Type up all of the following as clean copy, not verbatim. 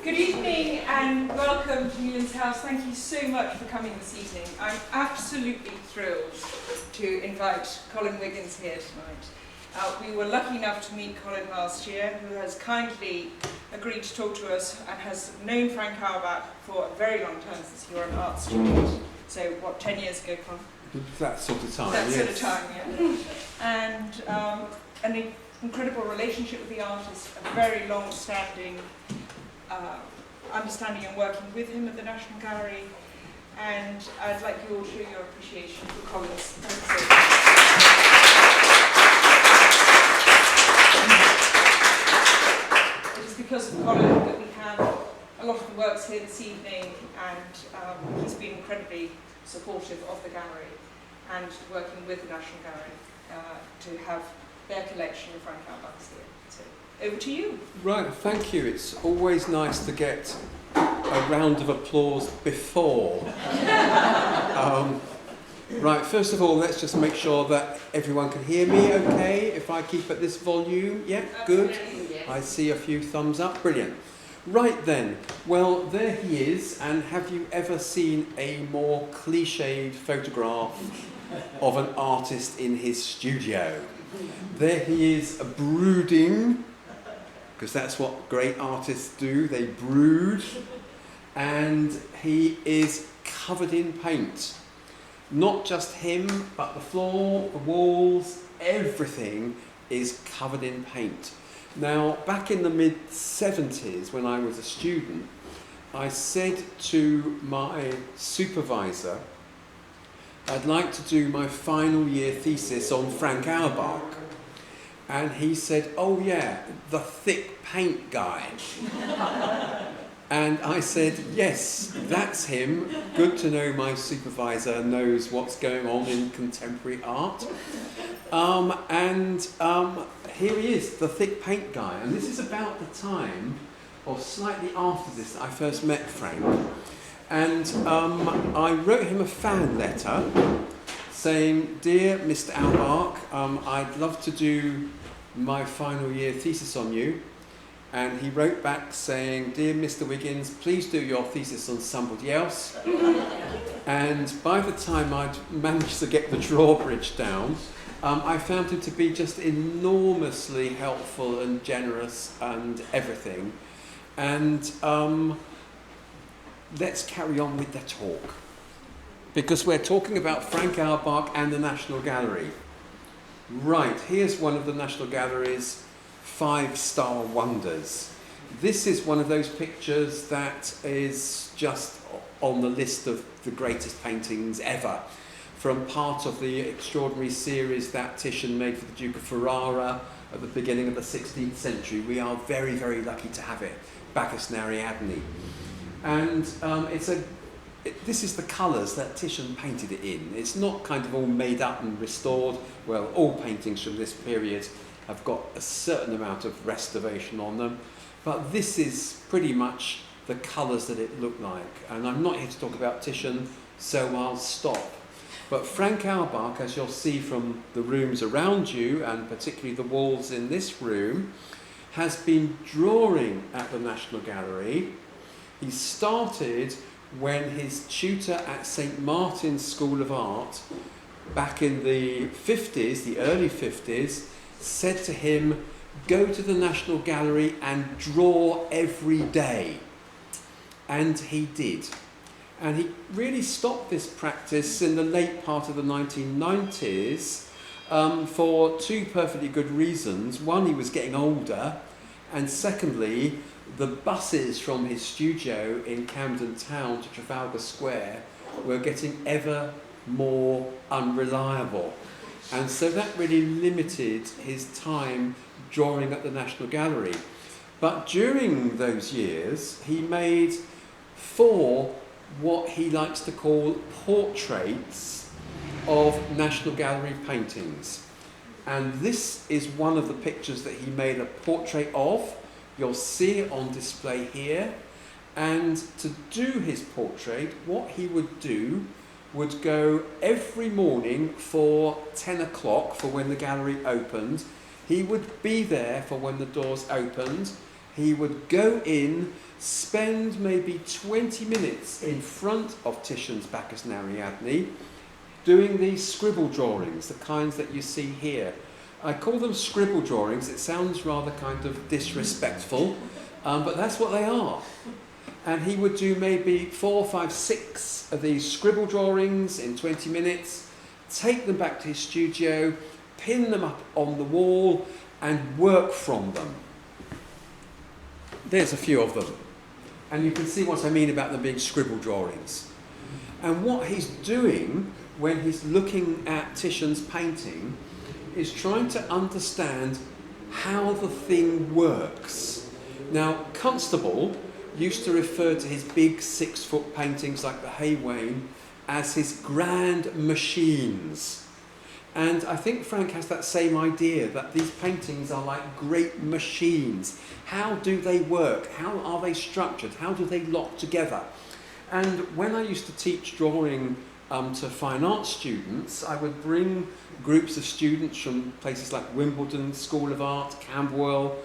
Good evening and welcome to Newlands House. Thank you so much for coming this evening. I'm absolutely thrilled to invite Colin Wiggins here tonight. We were lucky enough to meet Colin last year, who has kindly agreed to talk to us and has known Frank Auerbach for a very long time since you were an art student. So what, 10 years ago, Colin? That sort of time, That yes. sort of time, yeah. And an incredible relationship with the artist, a very long-standing understanding and working with him at the National Gallery, and I'd like you all to show your appreciation for Colin's. It is because of Colin that we have a lot of the works here this evening, and he's been incredibly supportive of the gallery and working with the National Gallery to have their collection of Frank Albac's here. So, over to you. Right, thank you. It's always nice to get a round of applause before. Right, first of all, let's just make sure that everyone can hear me okay, if I keep at this volume. Yeah, good. I see a few thumbs up. Brilliant. Right then, well, there he is, and have you ever seen a more cliched photograph of an artist in his studio? There he is, brooding, because that's what great artists do, they brood, and he is covered in paint. Not just him, but the floor, the walls, everything is covered in paint. Now, back in the mid-70s, when I was a student, I said to my supervisor, I'd like to do my final year thesis on Frank Auerbach. And he said, oh yeah, the thick paint guy. And I said, yes, that's him. Good to know my supervisor knows what's going on in contemporary art. Here he is, the thick paint guy. And this is about the time, or slightly after this, that I first met Frank. And I wrote him a fan letter saying, dear Mr. Albac, I'd love to do my final year thesis on you. And he wrote back saying, dear Mr. Wiggins, please do your thesis on somebody else. And by the time I'd managed to get the drawbridge down, I found him to be just enormously helpful and generous and everything. And let's carry on with the talk, because we're talking about Frank Auerbach and the National Gallery. Right, here's one of the National Gallery's 5-star wonders. This is one of those pictures that is just on the list of the greatest paintings ever, from part of the extraordinary series that Titian made for the Duke of Ferrara at the beginning of the 16th century. We are very, very lucky to have it, Bacchus and Ariadne. And this is the colours that Titian painted it in. It's not kind of all made up and restored. Well, all paintings from this period have got a certain amount of restoration on them. But this is pretty much the colours that it looked like. And I'm not here to talk about Titian, so I'll stop. But Frank Auerbach, as you'll see from the rooms around you, and particularly the walls in this room, has been drawing at the National Gallery. He started when his tutor at St. Martin's School of Art, back in the 50s, the early 50s, said to him, go to the National Gallery and draw every day. And he did. And he really stopped this practice in the late part of the 1990s for two perfectly good reasons. One, he was getting older, and secondly, the buses from his studio in Camden Town to Trafalgar Square were getting ever more unreliable. And so that really limited his time drawing at the National Gallery. But during those years, he made 4 what he likes to call portraits of National Gallery paintings. And this is one of the pictures that he made a portrait of. You'll see it on display here. And to do his portrait, what he would do would go every morning for 10 o'clock for when the gallery opened. He would be there for when the doors opened. he would go in, spend maybe 20 minutes in front of Titian's Bacchus and Ariadne, doing these scribble drawings, the kinds that you see here. I call them scribble drawings. It sounds rather kind of disrespectful, but that's what they are. And he would do maybe 4, 5, 6 of these scribble drawings in 20 minutes, take them back to his studio, pin them up on the wall, and work from them. There's a few of them. And you can see what I mean about them being scribble drawings. And what he's doing when he's looking at Titian's painting is trying to understand how the thing works. Now, Constable used to refer to his big 6-foot paintings like the Hay Wain as his grand machines. And I think Frank has that same idea, that these paintings are like great machines. How do they work? How are they structured? How do they lock together? And when I used to teach drawing to fine arts students, I would bring groups of students from places like Wimbledon School of Art, Camberwell,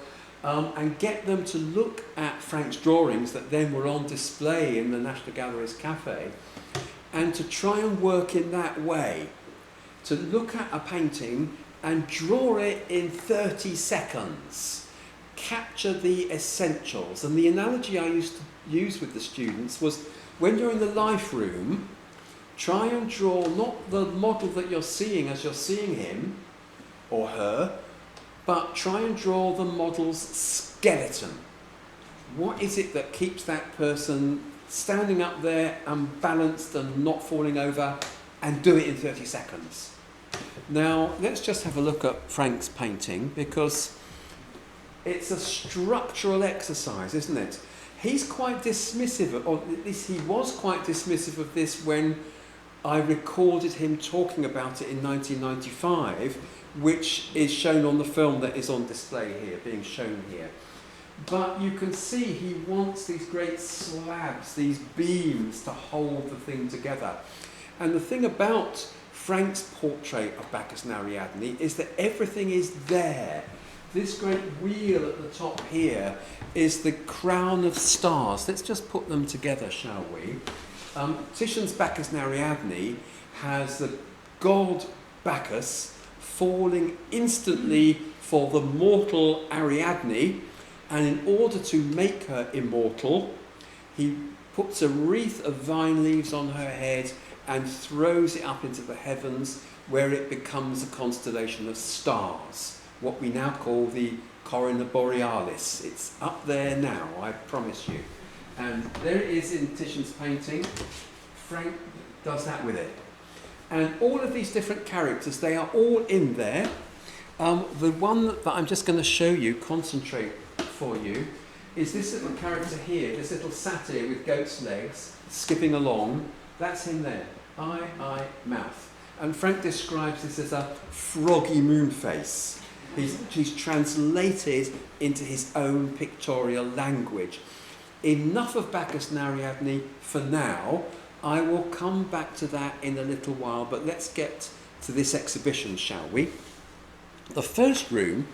and get them to look at Frank's drawings that then were on display in the National Gallery's cafe, and to try and work in that way, to look at a painting and draw it in 30 seconds, capture the essentials. And the analogy I used to use with the students was, when you're in the life room, try and draw not the model that you're seeing as you're seeing him or her, but try and draw the model's skeleton. What is it that keeps that person standing up there and balanced and not falling over, and do it in 30 seconds? Now, let's just have a look at Frank's painting, because it's a structural exercise, isn't it? He's quite dismissive, or at least he was quite dismissive of this when I recorded him talking about it in 1995, which is shown on the film that is on display here, being shown here. But you can see he wants these great slabs, these beams to hold the thing together. And the thing about Frank's portrait of Bacchus and Ariadne is that everything is there. This great wheel at the top here is the crown of stars. Let's just put them together, shall we? Titian's Bacchus and Ariadne has the god Bacchus falling instantly for the mortal Ariadne, and in order to make her immortal, he puts a wreath of vine leaves on her head and throws it up into the heavens, where it becomes a constellation of stars, what we now call the Corona Borealis. It's up there now, I promise you. And there it is in Titian's painting. Frank does that with it. And all of these different characters, they are all in there. The one that I'm just going to show you, concentrate for you, is this little character here, this little satyr with goat's legs, skipping along. That's him there. Eye, mouth. And Frank describes this as a froggy moon face. He's translated into his own pictorial language. Enough of Bacchus and Ariadne for now. I will come back to that in a little while, but let's get to this exhibition, shall we? The first room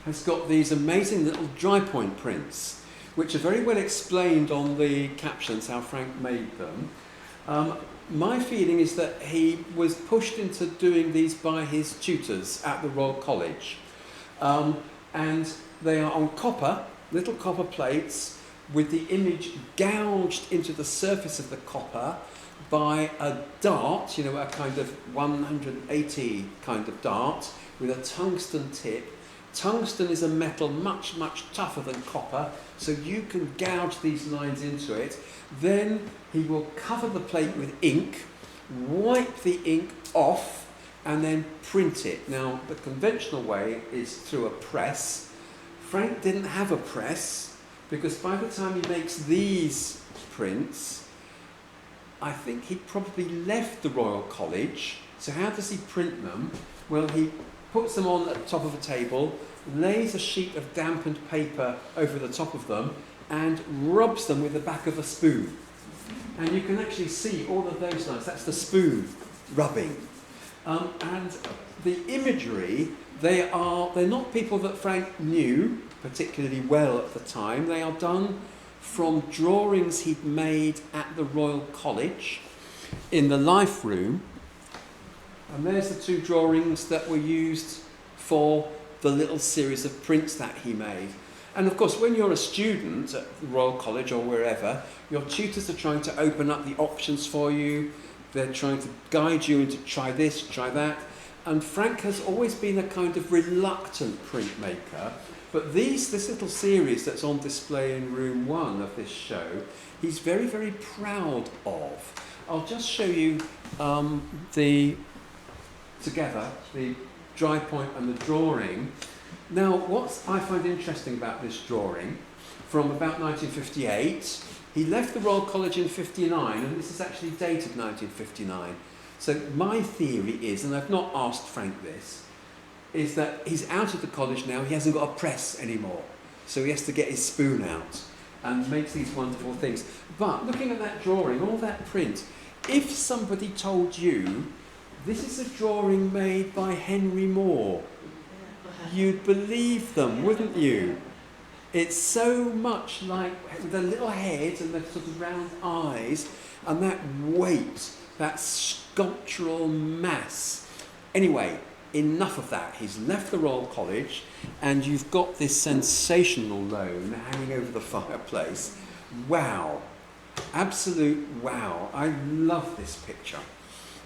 has got these amazing little dry point prints, which are very well explained on the captions, how Frank made them. My feeling is that he was pushed into doing these by his tutors at the Royal College. And they are on copper, little copper plates, with the image gouged into the surface of the copper by a dart, you know, a kind of 180 kind of dart with a tungsten tip. Tungsten is a metal much, much tougher than copper, so you can gouge these lines into it. Then he will cover the plate with ink, wipe the ink off, and then print it. Now, the conventional way is through a press. Frank didn't have a press, because by the time he makes these prints, I think he probably left the Royal College. So how does he print them? Well, he puts them on at the top of a table, lays a sheet of dampened paper over the top of them, and rubs them with the back of a spoon. And you can actually see all of those lines. That's the spoon rubbing. And the imagery, they're not people that Frank knew. particularly well at the time. They are done from drawings he'd made at the Royal College in the Life Room. And there's the two drawings that were used for the little series of prints that he made. And of course, when you're a student at the Royal College or wherever, your tutors are trying to open up the options for you. They're trying to guide you into try this, try that. And Frank has always been a kind of reluctant printmaker. But this little series that's on display in room 1 of this show, he's very, very proud of. I'll just show you the dry point and the drawing. Now, what I find interesting about this drawing, from about 1958, he left the Royal College in 59, and this is actually dated 1959. So my theory is, and I've not asked Frank this, is that he's out of the college now, he hasn't got a press anymore. So he has to get his spoon out and makes these wonderful things. But looking at that drawing, all that print, if somebody told you, this is a drawing made by Henry Moore, you'd believe them, wouldn't you? It's so much like the little head and the sort of round eyes and that weight, that sculptural mass. Anyway, enough of that. He's left the Royal College and you've got this sensational loan hanging over the fireplace. Wow. Absolute wow. I love this picture.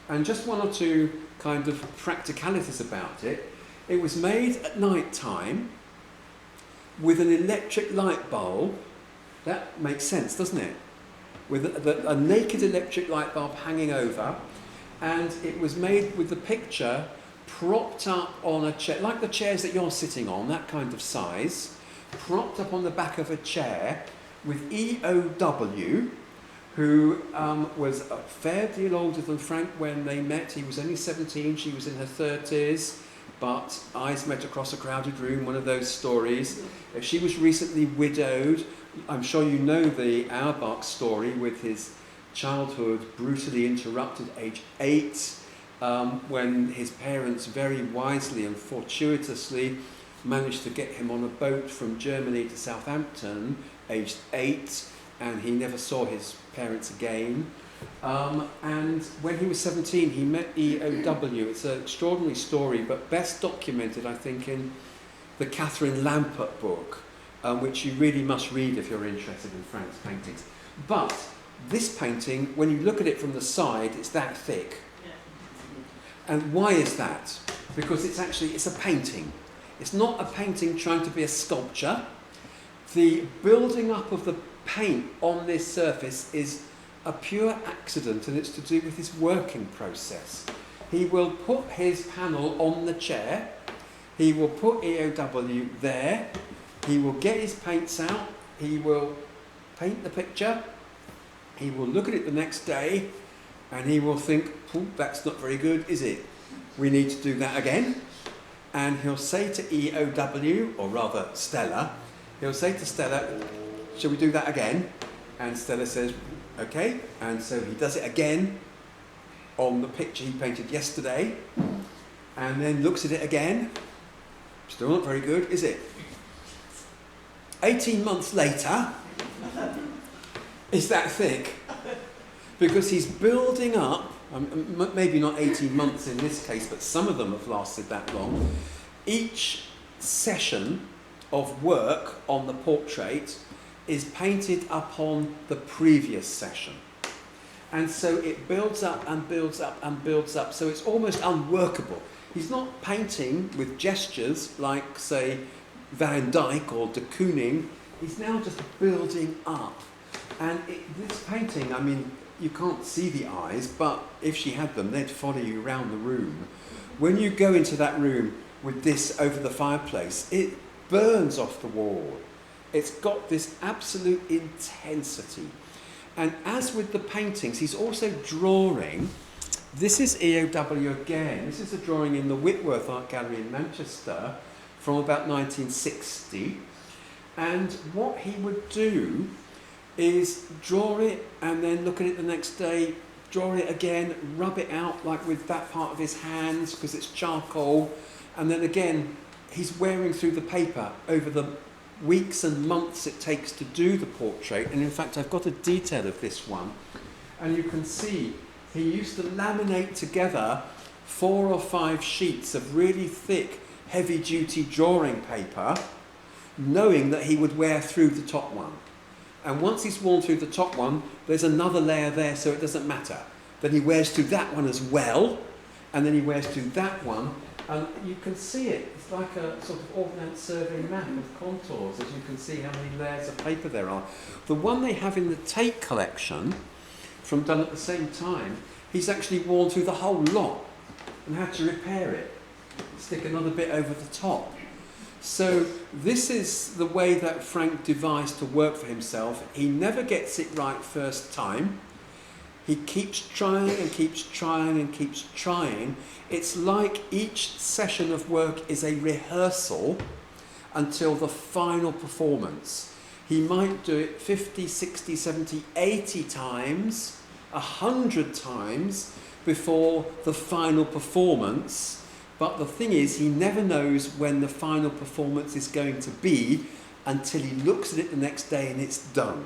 And just one or two kind of practicalities about it. It was made at night time with an electric light bulb. That makes sense, doesn't it? With a naked electric light bulb hanging over. And it was made with the picture propped up on a chair, like the chairs that you're sitting on, that kind of size, propped up on the back of a chair with EOW, who was a fair deal older than Frank when they met. He was only 17, she was in her 30s. But eyes met across a crowded room, one of those stories. She was recently widowed. I'm sure you know the Auerbach story with his childhood brutally interrupted age 8, when his parents very wisely and fortuitously managed to get him on a boat from Germany to Southampton, aged 8, and he never saw his parents again. And when he was 17, he met EOW. It's an extraordinary story, but best documented, I think, in the Catherine Lampert book, which you really must read if you're interested in Frank's paintings. But this painting, when you look at it from the side, it's that thick. And why is that? Because it's a painting. It's not a painting trying to be a sculpture. The building up of the paint on this surface is a pure accident, and it's to do with his working process. He will put his panel on the chair, he will put EOW there, he will get his paints out, he will paint the picture, he will look at it the next day, and he will think, that's not very good, is it? We need to do that again. And he'll say to EOW, or rather Stella, he'll say to Stella, shall we do that again? And Stella says, okay, and so he does it again on the picture he painted yesterday, and then looks at it again. Still not very good, is it? 18 months later, it's that thick, because he's building up, maybe not 18 months in this case, but some of them have lasted that long. Each session of work on the portrait is painted upon the previous session. And so it builds up and builds up and builds up, so it's almost unworkable. He's not painting with gestures like, say, Van Dyck or de Kooning. He's now just building up. And this painting, I mean, you can't see the eyes, but if she had them, they'd follow you around the room. When you go into that room with this over the fireplace, it burns off the wall. It's got this absolute intensity. And as with the paintings, he's also drawing. This is EOW again. This is a drawing in the Whitworth Art Gallery in Manchester from about 1960. And what he would do is draw it and then look at it the next day, draw it again, rub it out like with that part of his hands because it's charcoal. And then again, he's wearing through the paper over the weeks and months it takes to do the portrait. And in fact, I've got a detail of this one. And you can see he used to laminate together 4 or 5 sheets of really thick, heavy-duty drawing paper, knowing that he would wear through the top one. And once he's worn through the top one, there's another layer there, so it doesn't matter. Then he wears through that one as well, and then he wears through that one. And you can see it. It's like a sort of Ordnance Survey map of contours, as you can see how many layers of paper there are. The one they have in the Tate collection, from done at the same time, he's actually worn through the whole lot and had to repair it, stick another bit over the top. So this is the way that Frank devised to work for himself. He never gets it right first time. He keeps trying and keeps trying and keeps trying. It's like each session of work is a rehearsal until the final performance. He might do it 50, 60, 70, 80 times, 100 times before the final performance. But the thing is, he never knows when the final performance is going to be until he looks at it the next day and it's done.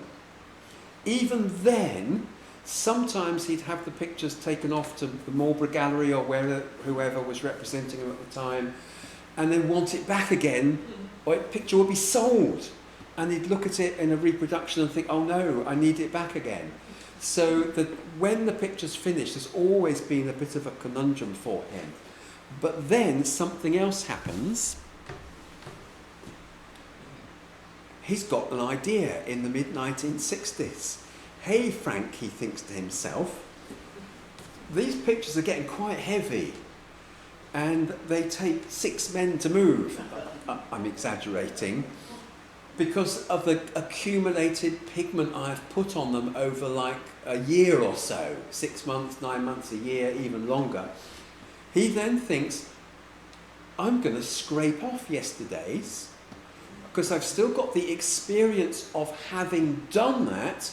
Even then, sometimes he'd have the pictures taken off to the Marlborough Gallery or whoever was representing him at the time, and then want it back again, or a picture would be sold. And he'd look at it in a reproduction and think, oh no, I need it back again. So that when the picture's finished, there's always been a bit of a conundrum for him. But then something else happens. He's got an idea in the mid-1960s. Hey Frank, he thinks to himself, these pictures are getting quite heavy and they take 6 men to move. I'm exaggerating, because of the accumulated pigment I've put on them over like a year or so, 6 months, 9 months, a year, even longer. He then thinks, I'm going to scrape off yesterday's, because I've still got the experience of having done that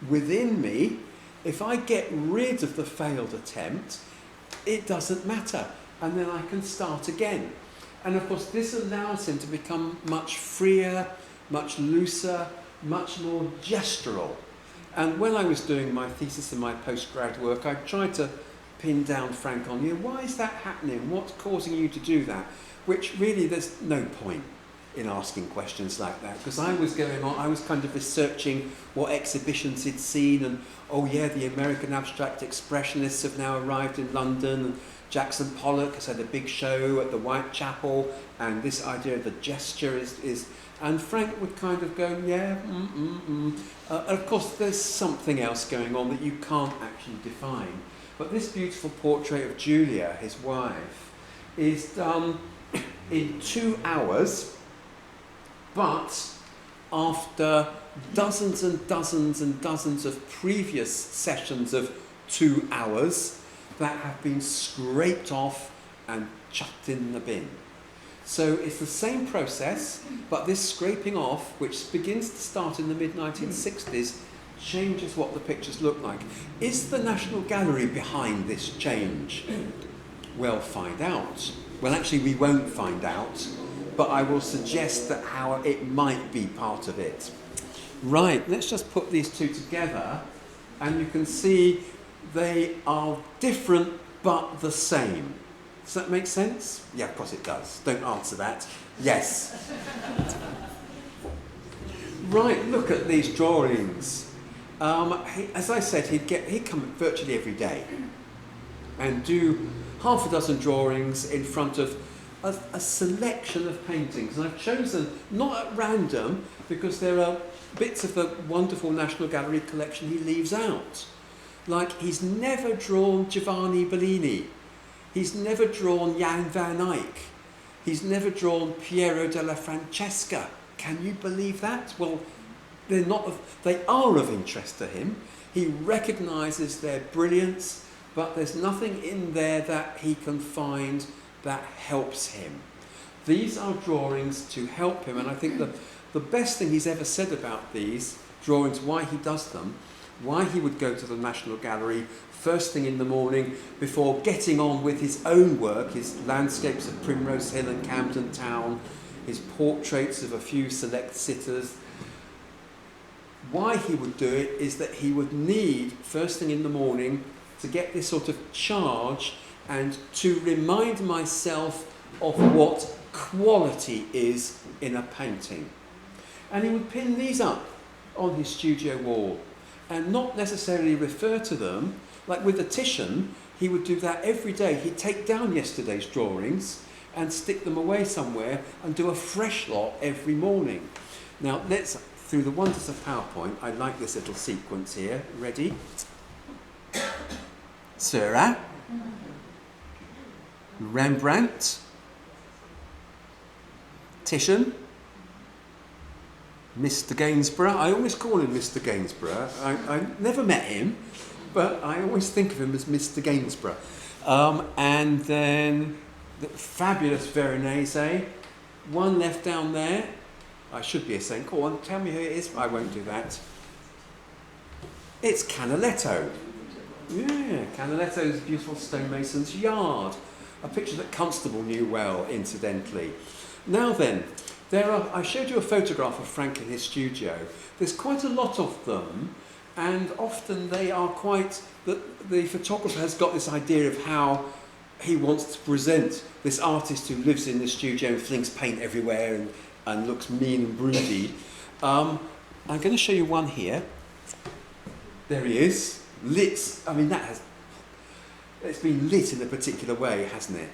within me. If I get rid of the failed attempt, it doesn't matter, and then I can start again. And of course this allows him to become much freer, much looser, much more gestural. And when I was doing my thesis and my postgrad work, I tried to pin down Frank on, why is that happening? What's causing you to do that? Which really there's no point in asking questions like that, because I was kind of researching what exhibitions he'd seen, and oh yeah, the American abstract expressionists have now arrived in London, and Jackson Pollock has had a big show at the Whitechapel, and this idea of the gesture is and Frank would kind of go, yeah, of course there's something else going on that you can't actually define. But this beautiful portrait of Julia, his wife, is done in 2 hours, but after dozens and dozens and dozens of previous sessions of 2 hours that have been scraped off and chucked in the bin. So it's the same process, but this scraping off, which begins to start in the mid-1960s, changes what the pictures look like. Is the National Gallery behind this change? We'll find out. Well, actually, we won't find out, but I will suggest that how it might be part of it. Right, let's just put these two together, and you can see they are different but the same. Does that make sense? Yeah, of course it does. Don't answer that. Yes. Right, look at these drawings. As I said, he'd come virtually every day and do half a dozen drawings in front of a selection of paintings. And I've chosen, not at random, because there are bits of the wonderful National Gallery collection he leaves out. Like, he's never drawn Giovanni Bellini. He's never drawn Jan van Eyck. He's never drawn Piero della Francesca. Can you believe that? Well, they are of interest to him. He recognises their brilliance, but there's nothing in there that he can find that helps him. These are drawings to help him, and I think the best thing he's ever said about these drawings, why he does them, why he would go to the National Gallery first thing in the morning before getting on with his own work, his landscapes of Primrose Hill and Camden Town, his portraits of a few select sitters. Why he would do it is that he would need, first thing in the morning, to get this sort of charge and to remind myself of what quality is in a painting. And he would pin these up on his studio wall and not necessarily refer to them. Like with the Titian, he would do that every day. He'd take down yesterday's drawings and stick them away somewhere and do a fresh lot every morning. Now, let's, through the wonders of PowerPoint, I like this little sequence here. Ready? Seurat, Rembrandt, Titian, Mr. Gainsborough. I always call him Mr. Gainsborough. I never met him, but I always think of him as Mr. Gainsborough. And then the fabulous Veronese, one left down there. I should be a saint. Go on, tell me who it is. I won't do that. It's Canaletto. Yeah, Canaletto's beautiful stonemason's yard. A picture that Constable knew well, incidentally. Now then, I showed you a photograph of Frank in his studio. There's quite a lot of them, and often they are quite, the photographer has got this idea of how he wants to present this artist who lives in the studio and flings paint everywhere and looks mean and broody. I'm going to show you one here. There he is. Lit. I mean, it's been lit in a particular way, hasn't it?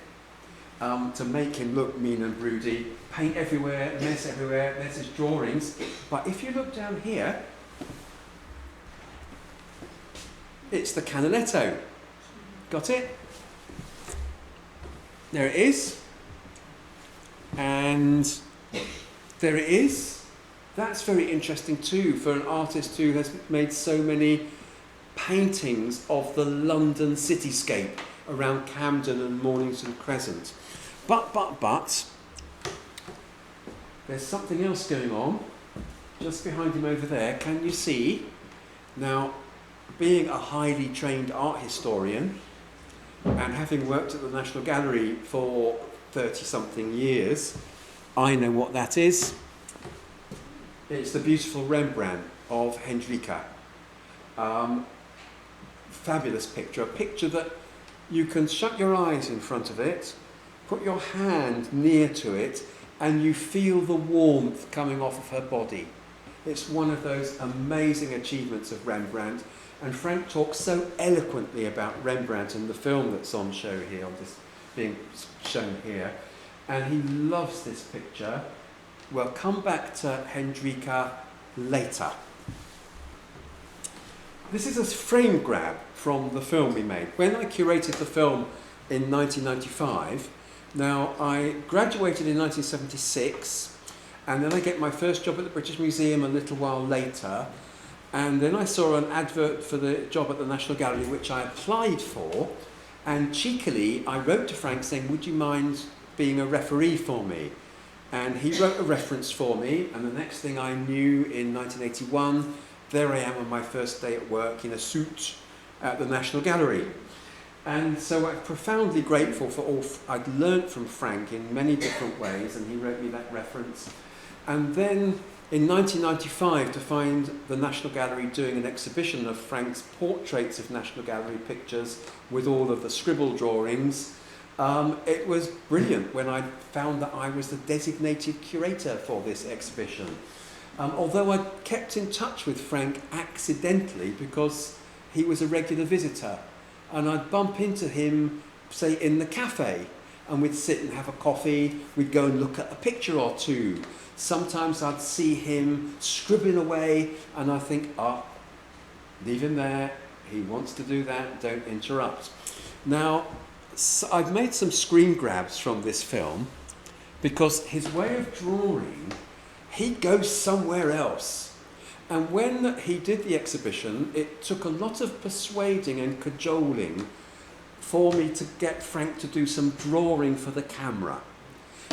To make him look mean and broody. Paint everywhere, mess everywhere. There's his drawings. But if you look down here, it's the Canaletto. Got it? There it is. And there it is. That's very interesting too for an artist who has made so many paintings of the London cityscape around Camden and Mornington Crescent. But, there's something else going on just behind him over there. Can you see? Now, being a highly trained art historian and having worked at the National Gallery for 30-something years, I know what that is. It's the beautiful Rembrandt of Hendrika. Fabulous picture, a picture that you can shut your eyes in front of it, put your hand near to it, and you feel the warmth coming off of her body. It's one of those amazing achievements of Rembrandt, and Frank talks so eloquently about Rembrandt in the film that's on show here, on this being shown here, and he loves this picture. We'll come back to Hendrika later. This is a frame grab from the film we made. When I curated the film in 1995, now I graduated in 1976, and then I get my first job at the British Museum a little while later, and then I saw an advert for the job at the National Gallery, which I applied for, and cheekily I wrote to Frank saying, would you mind being a referee for me? And he wrote a reference for me, and the next thing I knew, in 1981, there I am on my first day at work in a suit at the National Gallery. And so I'm profoundly grateful for all I'd learnt from Frank in many different ways, and he wrote me that reference. And then in 1995, to find the National Gallery doing an exhibition of Frank's portraits of National Gallery pictures with all of the scribble drawings, it was brilliant when I found that I was the designated curator for this exhibition. Although I kept in touch with Frank accidentally because he was a regular visitor, and I'd bump into him, say, in the cafe, and we'd sit and have a coffee, we'd go and look at a picture or two. Sometimes I'd see him scribbling away, and I think, leave him there, he wants to do that, don't interrupt. Now, so I've made some screen grabs from this film, because his way of drawing, he goes somewhere else. And when he did the exhibition, it took a lot of persuading and cajoling for me to get Frank to do some drawing for the camera.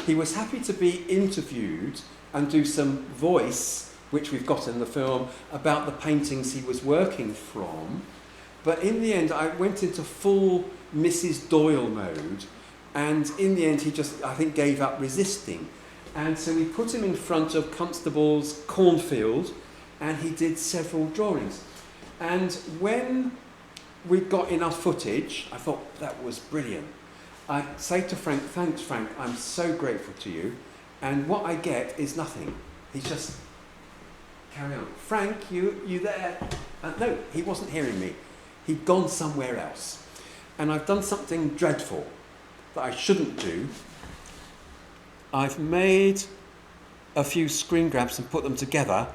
He was happy to be interviewed and do some voice, which we've got in the film, about the paintings he was working from. But in the end, I went into full Mrs. Doyle mode, and in the end, he just, I think, gave up resisting. And so we put him in front of Constable's cornfield, and he did several drawings. And when we got enough footage, I thought that was brilliant. I say to Frank, thanks Frank, I'm so grateful to you. And what I get is nothing. He's just, carry on. Frank, you there? No, he wasn't hearing me. He'd gone somewhere else. And I've done something dreadful that I shouldn't do. I've made a few screen grabs and put them together,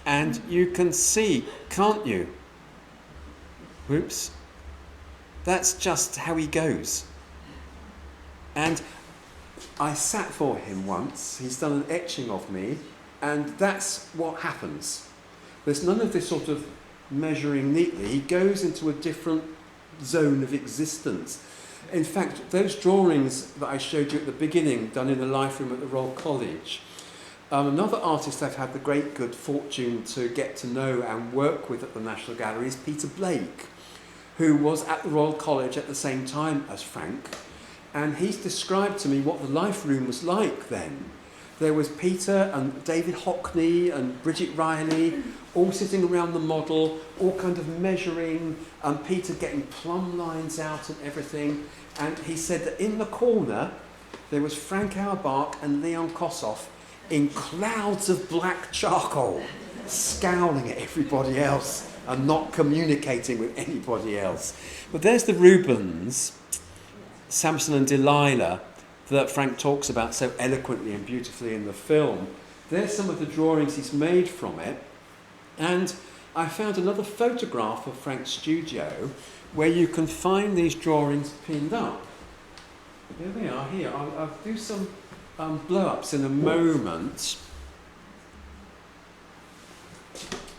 and you can see, can't you? Whoops. That's just how he goes. And I sat for him once. He's done an etching of me, and that's what happens. There's none of this sort of measuring neatly. He goes into a different zone of existence. In fact, those drawings that I showed you at the beginning, done in the life room at the Royal College, another artist I've had the great good fortune to get to know and work with at the National Gallery is Peter Blake, who was at the Royal College at the same time as Frank. And he's described to me what the life room was like then. There was Peter and David Hockney and Bridget Riley all sitting around the model, all kind of measuring, and Peter getting plumb lines out and everything. And he said that in the corner there was Frank Auerbach and Leon Kossoff in clouds of black charcoal, scowling at everybody else and not communicating with anybody else. But there's the Rubens, Samson and Delilah, that Frank talks about so eloquently and beautifully in the film. There's some of the drawings he's made from it. And I found another photograph of Frank's studio where you can find these drawings pinned up. Here they are here. I'll do some blow-ups in a moment.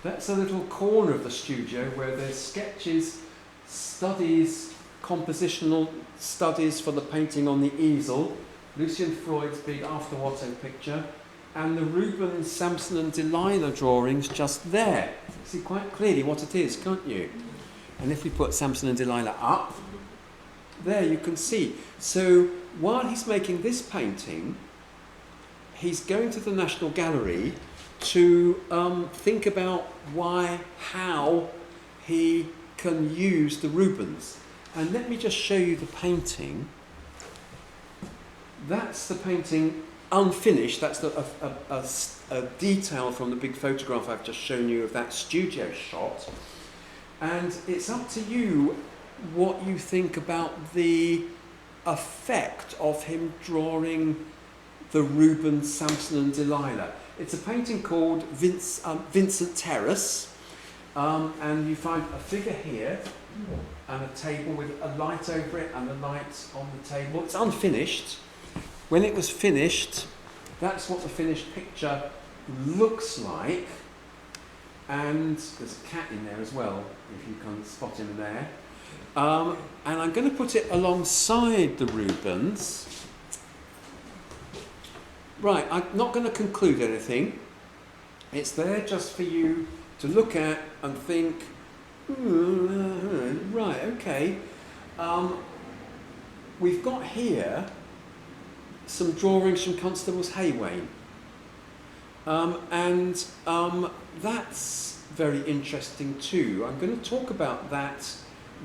That's a little corner of the studio where there's sketches, studies, compositional studies for the painting on the easel, Lucian Freud's big After Watteau picture, and the Rubens, Samson and Delilah drawings just there. See quite clearly what it is, can't you? And if we put Samson and Delilah up, there you can see. So while he's making this painting, he's going to the National Gallery to think about how he can use the Rubens. And let me just show you the painting. That's the painting unfinished. That's a detail from the big photograph I've just shown you of that studio shot. And it's up to you what you think about the effect of him drawing the Rubens, Samson and Delilah. It's a painting called Vincent Terrace, and you find a figure here and a table with a light over it and a light on the table. It's unfinished. When it was finished, that's what the finished picture looks like. And there's a cat in there as well, if you can spot him there. And I'm going to put it alongside the Rubens. Right, I'm not going to conclude anything. It's there just for you to look at and think, right, okay. We've got here some drawings from Constable's Haywain. And that's very interesting too. I'm going to talk about that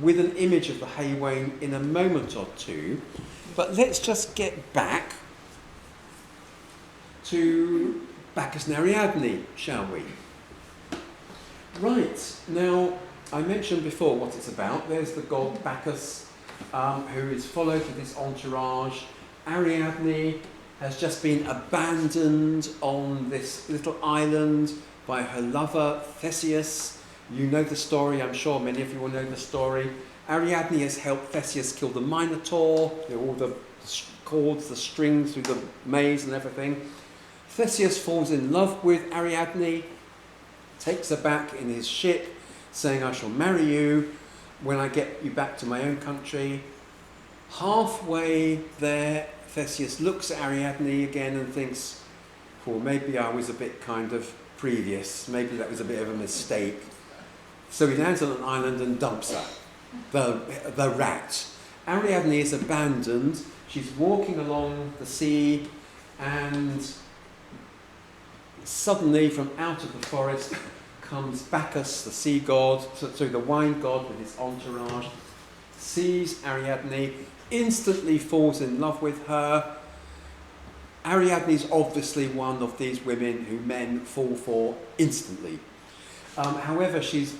with an image of the Haywain in a moment or two. But let's just get back to Bacchus and Ariadne, shall we? Right, now I mentioned before what it's about. There's the god Bacchus, who is followed with his entourage. Ariadne has just been abandoned on this little island by her lover Theseus. You know the story, I'm sure many of you will know the story. Ariadne has helped Theseus kill the Minotaur, all the cords, the strings through the maze and everything. Theseus falls in love with Ariadne, takes her back in his ship, saying, I shall marry you when I get you back to my own country. Halfway there, Theseus looks at Ariadne again and thinks, well, maybe I was a bit kind of previous, maybe that was a bit of a mistake. So he lands on an island and dumps her, the rat. Ariadne is abandoned, she's walking along the sea, and suddenly from out of the forest comes Bacchus, the sea god, the wine god with his entourage, sees Ariadne, instantly falls in love with her. Ariadne is obviously one of these women who men fall for instantly. However, she's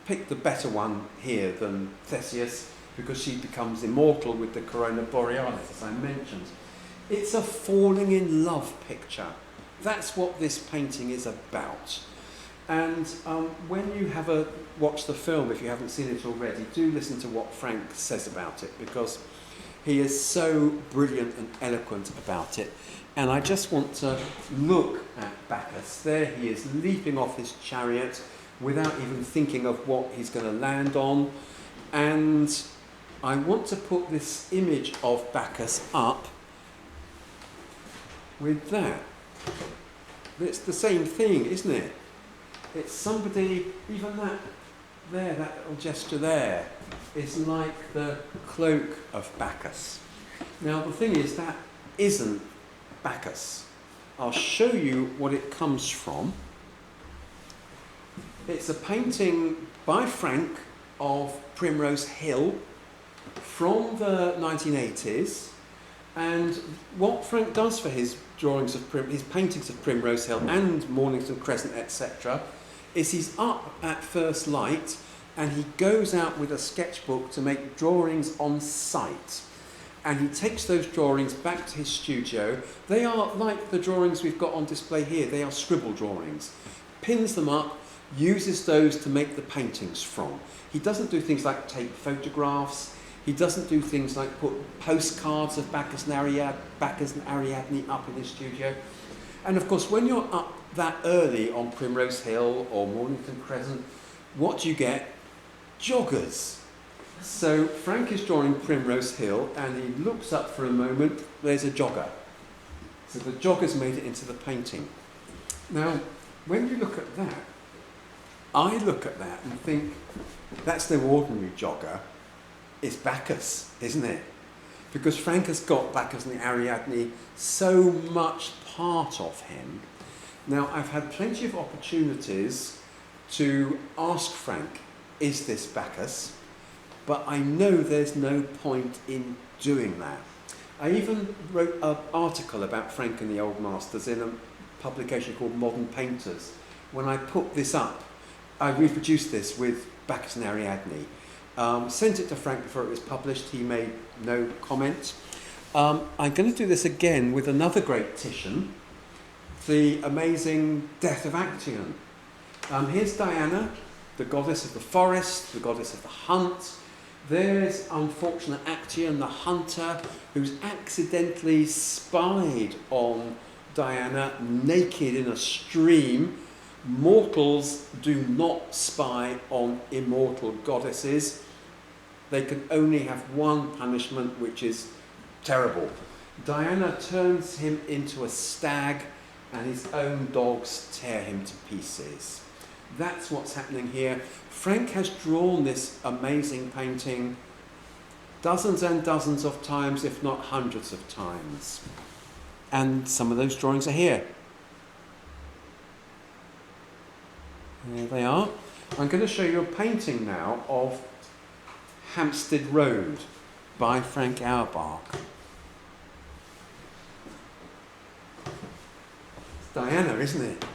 picked the better one here than Theseus because she becomes immortal with the corona borealis, as I mentioned. It's a falling in love picture. That's what this painting is about. And when you watch the film, if you haven't seen it already, do listen to what Frank says about it, because he is so brilliant and eloquent about it. And I just want to look at Bacchus. There he is, leaping off his chariot without even thinking of what he's going to land on. And I want to put this image of Bacchus up with that. It's the same thing, isn't it? It's somebody, even that little gesture there is like the cloak of Bacchus. Now the thing is, that isn't Bacchus. I'll show you what it comes from. It's a painting by Frank of Primrose Hill from the 1980s, and what Frank does for his drawings of his paintings of Primrose Hill and Mornington Crescent, etc., is he's up at first light and he goes out with a sketchbook to make drawings on site. And he takes those drawings back to his studio. They are like the drawings we've got on display here. They are scribble drawings. Pins them up, uses those to make the paintings from. He doesn't do things like take photographs. He doesn't do things like put postcards of Bacchus and Ariadne up in his studio. And of course, when you're up that early on Primrose Hill or Mornington Crescent, what do you get? Joggers. So Frank is drawing Primrose Hill and he looks up for a moment, there's a jogger. So the jogger's made it into the painting. Now, when you look at that, I look at that and think, that's no ordinary jogger. It's Bacchus, isn't it? Because Frank has got Bacchus and Ariadne so much part of him. Now, I've had plenty of opportunities to ask Frank, is this Bacchus? But I know there's no point in doing that. I even wrote an article about Frank and the Old Masters in a publication called Modern Painters. When I put this up, I reproduced this with Bacchus and Ariadne. Sent it to Frank before it was published. He made no comment. I'm going to do this again with another great Titian, the amazing Death of Actaeon. Here's Diana, the goddess of the forest, the goddess of the hunt. There's unfortunate Actaeon, the hunter, who's accidentally spied on Diana naked in a stream. Mortals do not spy on immortal goddesses. They can only have one punishment, which is terrible. Diana turns him into a stag and his own dogs tear him to pieces. That's what's happening here. Frank has drawn this amazing painting dozens and dozens of times, if not hundreds of times. And some of those drawings are here. There they are. I'm going to show you a painting now of Hampstead Road by Frank Auerbach. It's Diana, isn't it?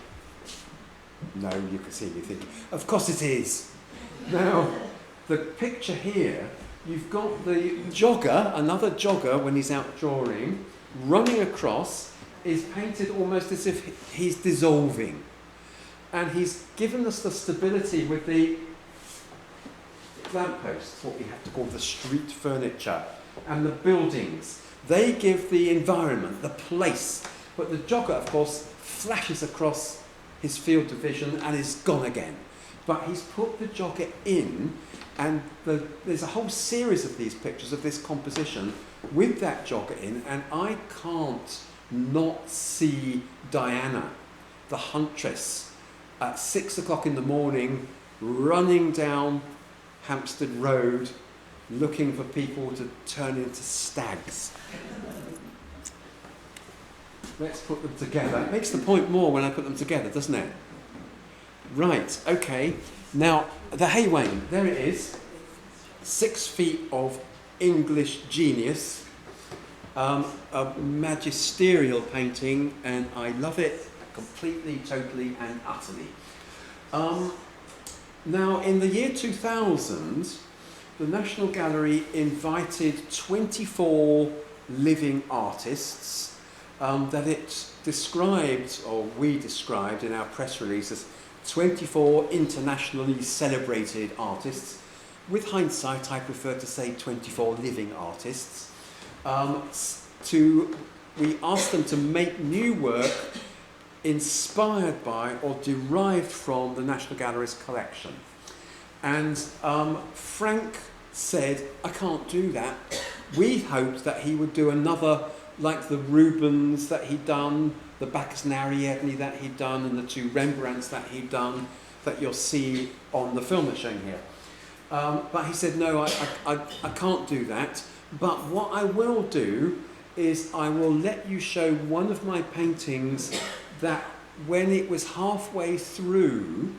No, you can see me thinking, of course it is. Now, the picture here, you've got the jogger, another jogger when he's out drawing, running across, is painted almost as if he's dissolving. And he's given us the stability with the lampposts, what we have to call the street furniture, and the buildings. They give the environment, the place. But the jogger, of course, flashes across his field of vision and is gone again. But he's put the jogger in, and there's a whole series of these pictures of this composition with that jogger in, and I can't not see Diana, the huntress, at 6 o'clock in the morning, running down Hampstead Road, looking for people to turn into stags. Let's put them together. It makes the point more when I put them together, doesn't it? Right, okay. Now, the hay wain, there it is. 6 feet of English genius. A magisterial painting, and I love it completely, totally, and utterly. Now, in the year 2000, the National Gallery invited 24 living artists that it described, or we described in our press release, as 24 internationally celebrated artists. With hindsight, I prefer to say 24 living artists. We asked them to make new work inspired by or derived from the National Gallery's collection. And Frank said, I can't do that. We hoped that he would do another, like the Rubens that he'd done, the Bacchus and Ariadne that he'd done, and the 2 Rembrandts that he'd done, that you'll see on the film that's shown here. But he said, no, I can't do that. But what I will do is I will let you show one of my paintings that when it was halfway through,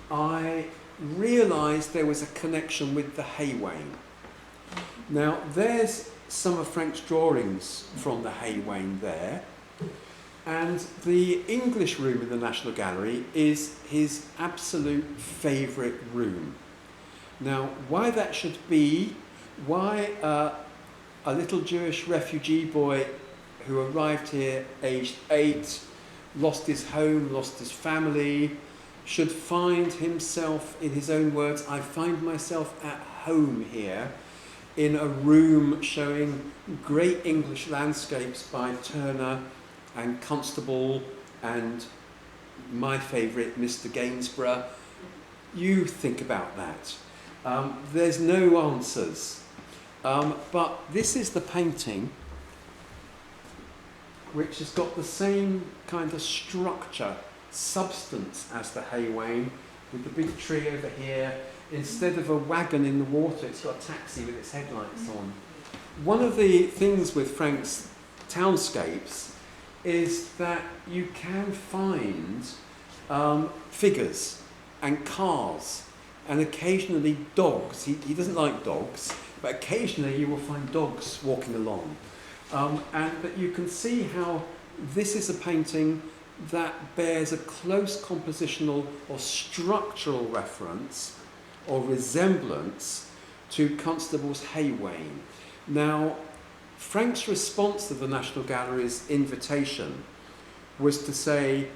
I realised there was a connection with the hay wain. Now, there's some of Frank's drawings from the hay wain there. And the English room in the National Gallery is his absolute favourite room. Now, why that should be, why a little Jewish refugee boy who arrived here aged 8, lost his home, lost his family, should find himself, in his own words, I find myself at home here in a room showing great English landscapes by Turner and Constable and my favourite, Mr. Gainsborough. You think about that. There's no answers. But this is the painting which has got the same kind of structure, substance as the hay wain, with the big tree over here. Instead of a wagon in the water, it's got a taxi with its headlights on. One of the things with Frank's townscapes is that you can find figures and cars and occasionally dogs. He doesn't like dogs, but occasionally you will find dogs walking along. But you can see how this is a painting that bears a close compositional or structural reference or resemblance to Constable's hay wain. Now, Frank's response to the National Gallery's invitation was to say,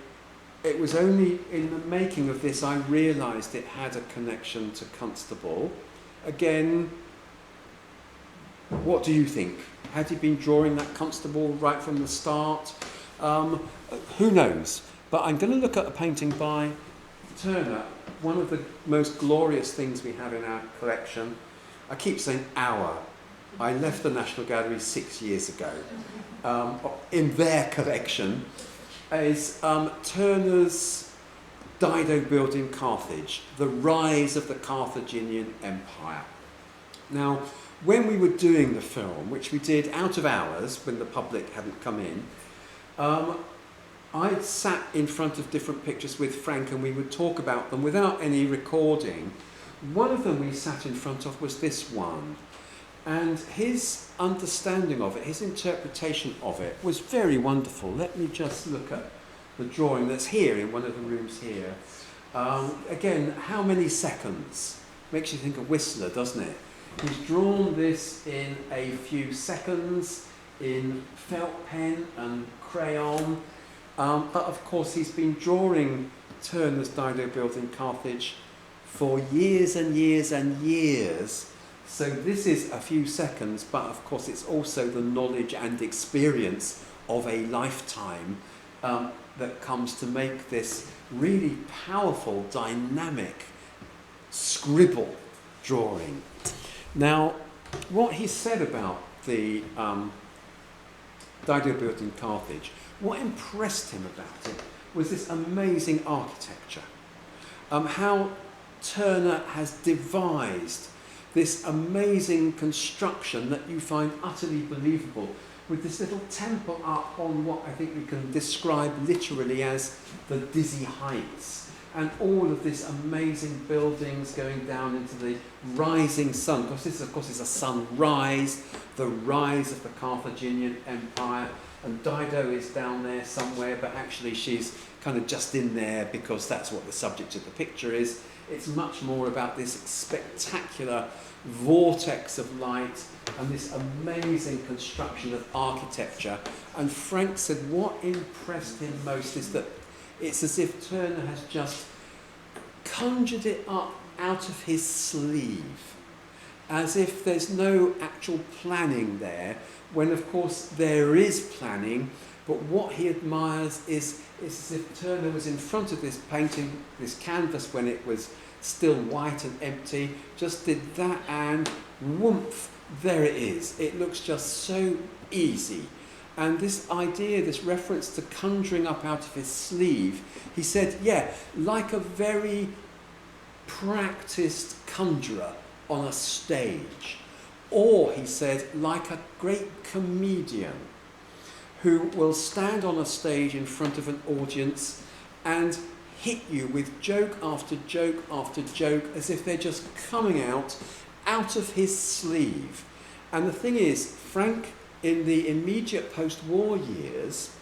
it was only in the making of this I realised it had a connection to Constable. Again, what do you think? Had he been drawing that Constable right from the start? Who knows? But I'm going to look at a painting by Turner, one of the most glorious things we have in our collection. I keep saying our. I left the National Gallery 6 years ago. In their collection is Turner's Dido built in Carthage, the rise of the Carthaginian Empire. Now, when we were doing the film, which we did out of hours when the public hadn't come in, I sat in front of different pictures with Frank and we would talk about them without any recording. One of them we sat in front of was this one. And his understanding of it, his interpretation of it was very wonderful. Let me just look at the drawing that's here in one of the rooms here. Again, how many seconds? Makes you think of Whistler, doesn't it? He's drawn this in a few seconds in felt pen and crayon. But of course he's been drawing Turner's Dido built in Carthage for years and years and years. So this is a few seconds, but of course it's also the knowledge and experience of a lifetime that comes to make this really powerful, dynamic scribble drawing. Now, what he said about the Dido built in Carthage, what impressed him about it was this amazing architecture. How Turner has devised this amazing construction that you find utterly believable with this little temple up on what I think we can describe literally as the dizzy heights. And all of these amazing buildings going down into the rising sun. Because this, of course, is a sunrise, the rise of the Carthaginian Empire. And Dido is down there somewhere, but actually she's kind of just in there because that's what the subject of the picture is. It's much more about this spectacular vortex of light and this amazing construction of architecture. And Frank said what impressed him most is that it's as if Turner has just conjured it up out of his sleeve, as if there's no actual planning there, when of course there is planning. But what he admires is as if Turner was in front of this painting, this canvas, when it was still white and empty, just did that and whoomph, there it is. It looks just so easy. And this idea, this reference to conjuring up out of his sleeve, he said, yeah, like a very practiced conjurer on a stage. Or, he said, like a great comedian who will stand on a stage in front of an audience and hit you with joke after joke after joke as if they're just coming out of his sleeve. And the thing is, Frank, in the immediate post-war years,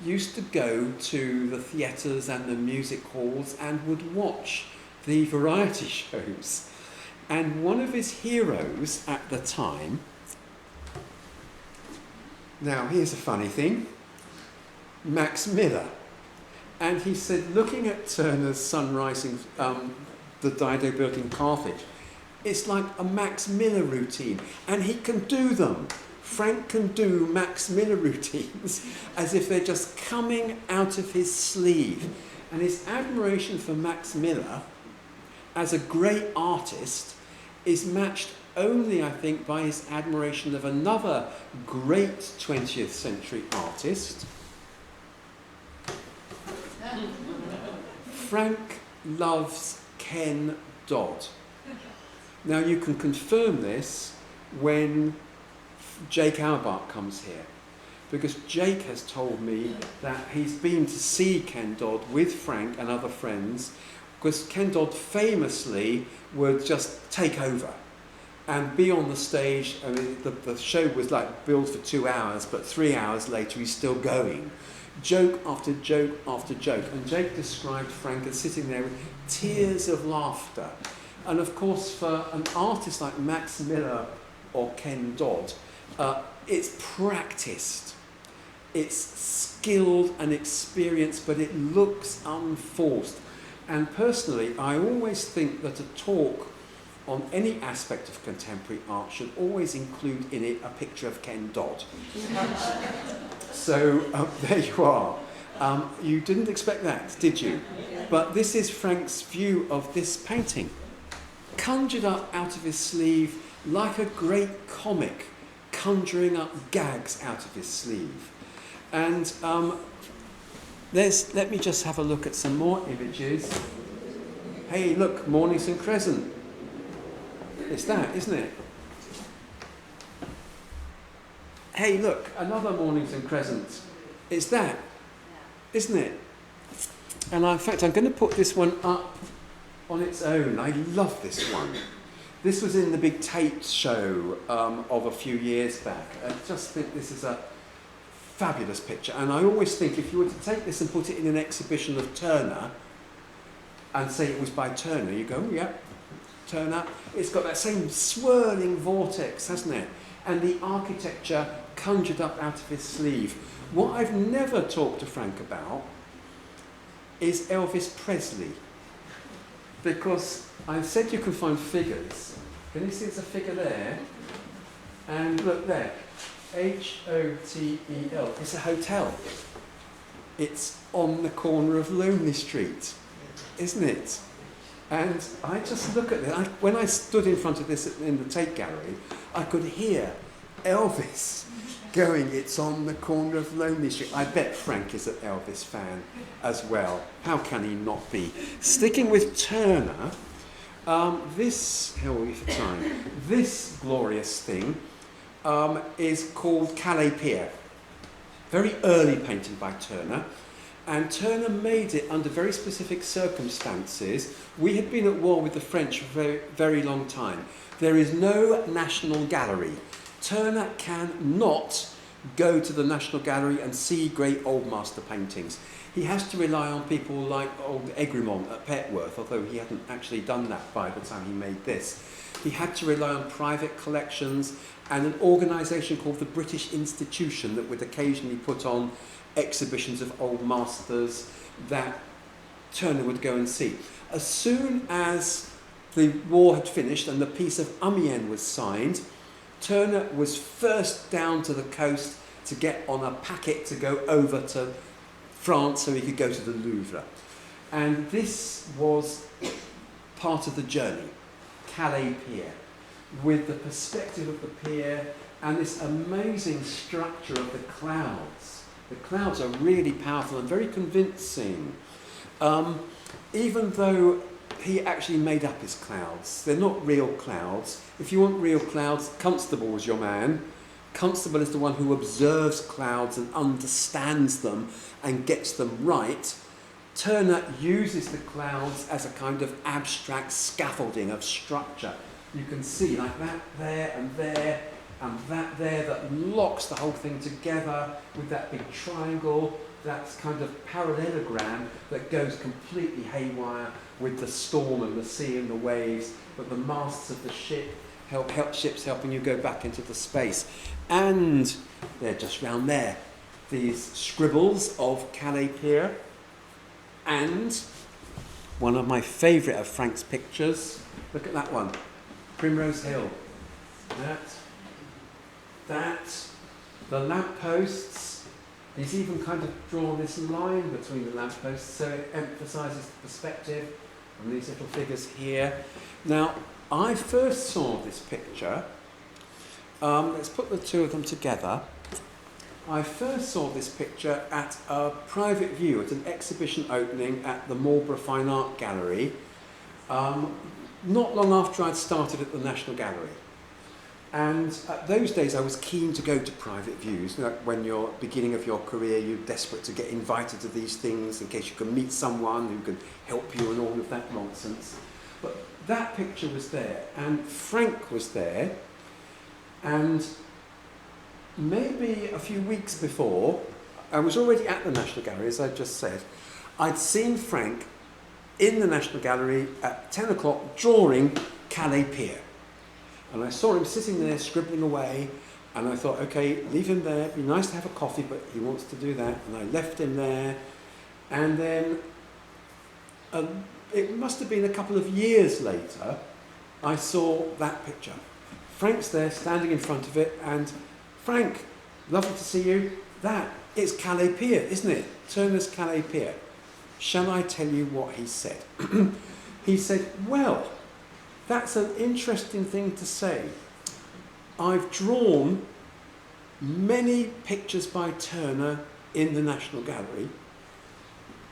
used to go to the theatres and the music halls and would watch the variety shows. And one of his heroes at the time, now here's a funny thing, Max Miller. And he said, looking at Turner's sun rising, the Dido built in Carthage, it's like a Max Miller routine. And he can do them. Frank can do Max Miller routines as if they're just coming out of his sleeve. And his admiration for Max Miller as a great artist is matched only, I think, by his admiration of another great 20th century artist. Frank loves Ken Dodd. Now you can confirm this when Jake Auerbach comes here, because Jake has told me that he's been to see Ken Dodd with Frank and other friends, because Ken Dodd famously would just take over and be on the stage. I mean, the show was like billed for 2 hours, but 3 hours later he's still going. Joke after joke after joke. And Jake described Frank as sitting there with tears of laughter. And of course, for an artist like Max Miller or Ken Dodd, it's practiced. It's skilled and experienced, but it looks unforced. And personally, I always think that a talk on any aspect of contemporary art should always include in it a picture of Ken Dodd. So there you are. You didn't expect that, did you? But this is Frank's view of this painting. Conjured up out of his sleeve like a great comic, conjuring up gags out of his sleeve. And let me just have a look at some more images. Hey, look, Mornington Crescent. It's that, isn't it? Hey, look, another Mornington Crescent. It's that, isn't it? And in fact, I'm going to put this one up on its own. I love this one. This was in the big Tate show of a few years back. I just think this is a fabulous picture. And I always think if you were to take this and put it in an exhibition of Turner and say it was by Turner, you go, oh, yeah, Turner. It's got that same swirling vortex, hasn't it? And the architecture conjured up out of his sleeve. What I've never talked to Frank about is Elvis Presley. Because I said you can find figures. Can you see there's a figure there? And look there. H-O-T-E-L. It's a hotel. It's on the corner of Lonely Street, isn't it? And I just look at it. When I stood in front of this in the Tate Gallery, I could hear Elvis going, it's on the corner of Lonely Street. I bet Frank is an Elvis fan as well. How can he not be? Sticking with Turner, how are we for time? This glorious thing is called Calais Pier. Very early painting by Turner. And Turner made it under very specific circumstances. We had been at war with the French for a very, very long time. There is no National Gallery. Turner cannot go to the National Gallery and see great old master paintings. He has to rely on people like old Egremont at Petworth, although he hadn't actually done that by the time he made this. He had to rely on private collections and an organisation called the British Institution that would occasionally put on exhibitions of old masters that Turner would go and see. As soon as the war had finished and the Peace of Amiens was signed, Turner was first down to the coast to get on a packet to go over to France so he could go to the Louvre. And this was part of the journey, Calais Pier, with the perspective of the pier and this amazing structure of the clouds. The clouds are really powerful and very convincing. Even though he actually made up his clouds, they're not real clouds. If you want real clouds, Constable was your man. Constable is the one who observes clouds and understands them and gets them right. Turner uses the clouds as a kind of abstract scaffolding of structure. You can see like that there and there and that there that locks the whole thing together with that big triangle, that's kind of parallelogram that goes completely haywire with the storm and the sea and the waves, but the masts of the ship help ships helping you go back into the space. And they're just round there, these scribbles of Calais Pier. And one of my favourite of Frank's pictures, look at that one, Primrose Hill. That, the lampposts, he's even kind of drawn this line between the lampposts so it emphasises the perspective and these little figures here. Now, I first saw this picture, let's put the two of them together. I first saw this picture at a private view at an exhibition opening at the Marlborough Fine Art Gallery, not long after I'd started at the National Gallery. And at those days I was keen to go to private views. You know, when you're beginning of your career, you're desperate to get invited to these things in case you can meet someone who can help you and all of that nonsense. But that picture was there, and Frank was there, and maybe a few weeks before, I was already at the National Gallery, as I just said. I'd seen Frank in the National Gallery at 10 o'clock drawing Calais Pier. And I saw him sitting there scribbling away, and I thought, okay, leave him there, it'd be nice to have a coffee, but he wants to do that. And I left him there, and then it must have been a couple of years later, I saw that picture. Frank's there, standing in front of it, and Frank, lovely to see you. It's Calais Pier, isn't it? Turner's Calais Pier. Shall I tell you what he said? He said, well, that's an interesting thing to say. I've drawn many pictures by Turner in the National Gallery,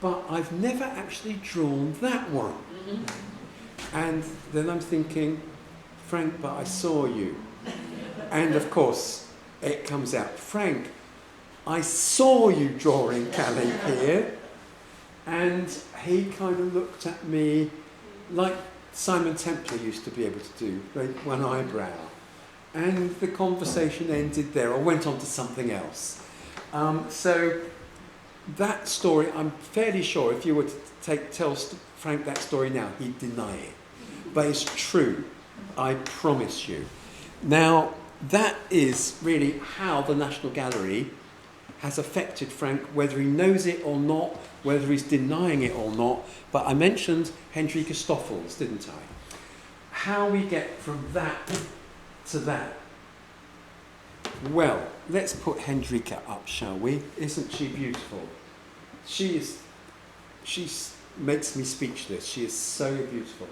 but I've never actually drawn that one. And then I'm thinking, Frank, but I saw you. And of course, it comes out, Frank, I saw you drawing Calais Pier. And he kind of looked at me like Simon Templar used to be able to do, like one eyebrow. And the conversation ended there, or went on to something else. So that story, I'm fairly sure if you were to tell Frank that story now, he'd deny it. But it's true, I promise you. Now, that is really how the National Gallery has affected Frank, whether he knows it or not, whether he's denying it or not. But I mentioned Hendrika Stoffels, didn't I? How we get from that to that. Well, let's put Hendrika up, shall we? Isn't she beautiful? She makes me speechless. She is so beautiful.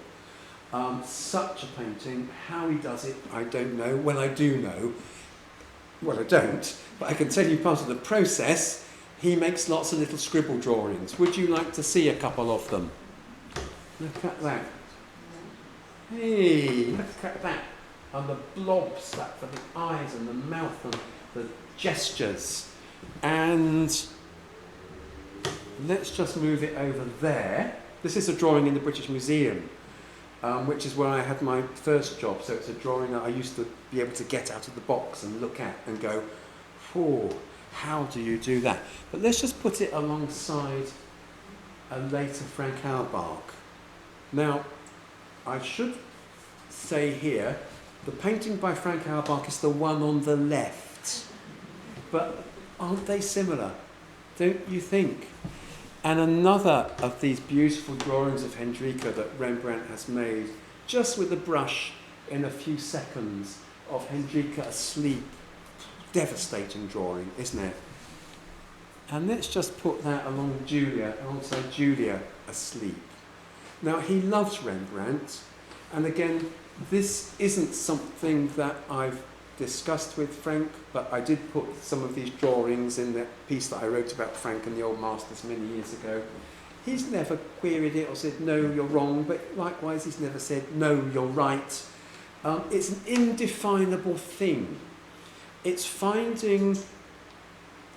Such a painting. How he does it, I don't know. Well, I do know. Well, I don't. But I can tell you part of the process. He makes lots of little scribble drawings. Would you like to see a couple of them? Look at that. Hey, look at that. and the blobs that for the eyes and the mouth and the gestures. And let's just move it over there. This is a drawing in the British Museum, which is where I had my first job. So it's a drawing that I used to be able to get out of the box and look at and go, oh, how do you do that? But let's just put it alongside a later Frank Auerbach. Now, I should say here, the painting by Frank Auerbach is the one on the left. But aren't they similar? Don't you think? And another of these beautiful drawings of Hendrika that Rembrandt has made, just with a brush in a few seconds, of Hendrika asleep. Devastating drawing, isn't it? And let's just put that alongside Julia asleep. Now, he loves Rembrandt, and again, this isn't something that I've discussed with Frank, but I did put some of these drawings in the piece that I wrote about Frank and the Old Masters many years ago. He's never queried it or said, no, you're wrong, but likewise he's never said, no, you're right. It's an indefinable thing. It's finding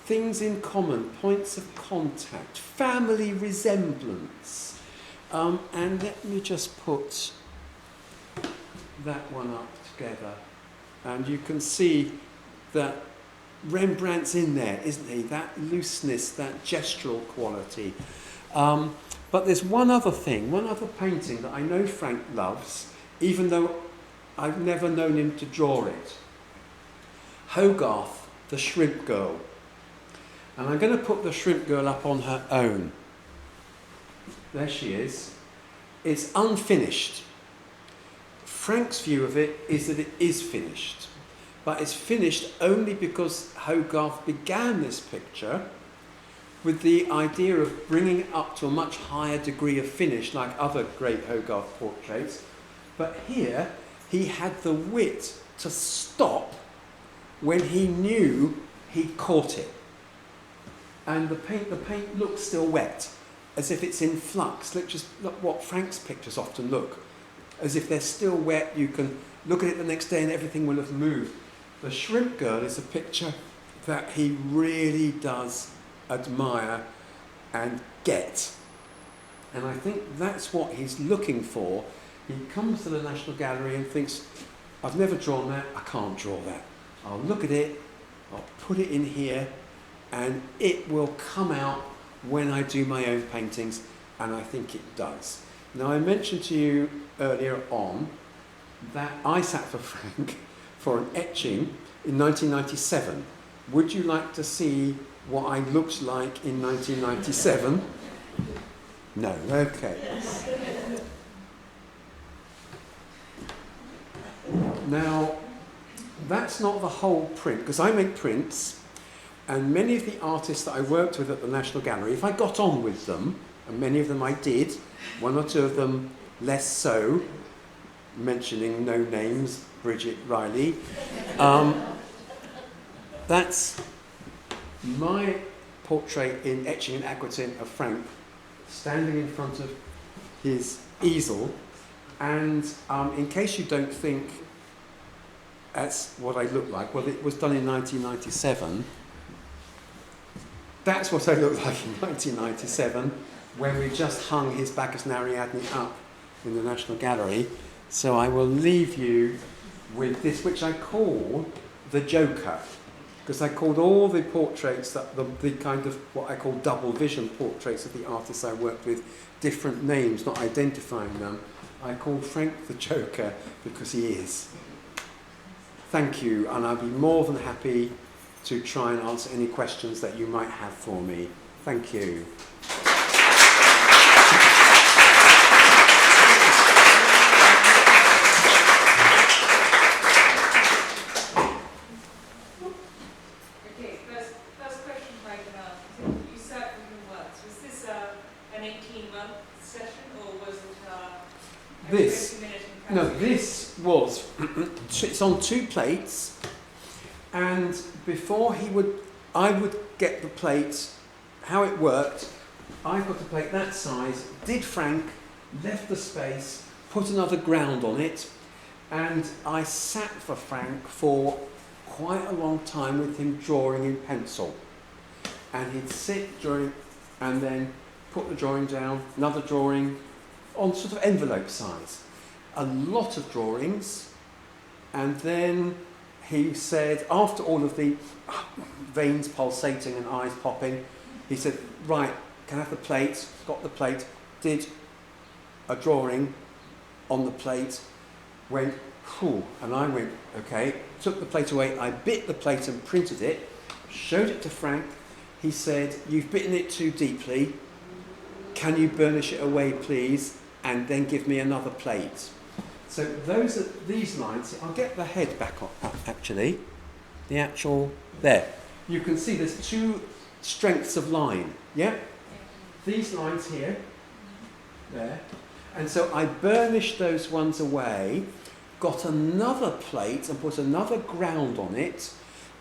things in common, points of contact, family resemblance. And let me just put that one up together. And you can see that Rembrandt's in there, isn't he? That looseness, that gestural quality. But there's one other thing, one other painting that I know Frank loves, even though I've never known him to draw it. Hogarth, the Shrimp Girl. And I'm going to put the Shrimp Girl up on her own. There she is. It's unfinished. Frank's view of it is that it is finished. But it's finished only because Hogarth began this picture with the idea of bringing it up to a much higher degree of finish, like other great Hogarth portraits. But here, he had the wit to stop when he knew he'd caught it. And the paint looks still wet, as if it's in flux. Look what Frank's pictures often look. As if they're still wet, you can look at it the next day and everything will have moved. The Shrimp Girl is a picture that he really does admire and get. And I think that's what he's looking for. He comes to the National Gallery and thinks, I've never drawn that, I can't draw that. I'll look at it, I'll put it in here, and it will come out when I do my own paintings, and I think it does. Now, I mentioned to you earlier on that I sat for Frank for an etching in 1997. Would you like to see what I looked like in 1997? No, okay. Now, that's not the whole print, because I make prints, and many of the artists that I worked with at the National Gallery, if I got on with them, and many of them I did, one or two of them less so, mentioning no names, Bridget Riley, that's my portrait in etching and aquatint of Frank, standing in front of his easel, and in case you don't think that's what I look like, well, it was done in 1997. That's what I looked like in 1997, when we just hung his Bacchus and Ariadne up in the National Gallery. So I will leave you with this, which I call the Joker, because I called all the portraits, that the kind of what I call double vision portraits of the artists I worked with, different names, not identifying them. I called Frank the Joker because he is. Thank you, and I'll be more than happy to try and answer any questions that you might have for me. Thank you. Okay, first question I can ask. You sat with your works. Was this an 18-month session, or was it This? 20-minute encounter? No, this was, it's on two plates, and before I would get the plate, how it worked, I got a plate that size, did Frank, left the space, put another ground on it, And I sat for Frank for quite a long time with him drawing in pencil. And he'd sit during, and then put the drawing down, another drawing, on sort of envelope size. A lot of drawings, and then he said, after all of the veins pulsating and eyes popping, he said, right, can I have the plate? Got the plate, did a drawing on the plate, went, whew, and I went, okay, took the plate away, I bit the plate and printed it, showed it to Frank. He said, you've bitten it too deeply, can you burnish it away please, and then give me another plate. So those are these lines. I'll get the head back up actually, the actual, there. You can see there's two strengths of line, yeah? These lines here, there. And so I burnished those ones away, got another plate and put another ground on it,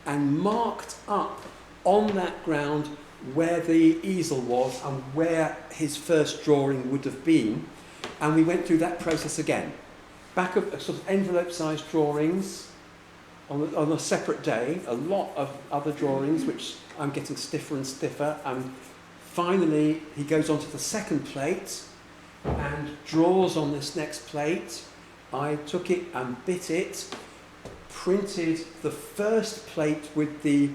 and marked up on that ground where the easel was and where his first drawing would have been. And we went through that process again. Back of sort of envelope-sized drawings on a separate day, a lot of other drawings, which I'm getting stiffer and stiffer. And finally, he goes on to the second plate and draws on this next plate. I took it and bit it, printed the first plate with the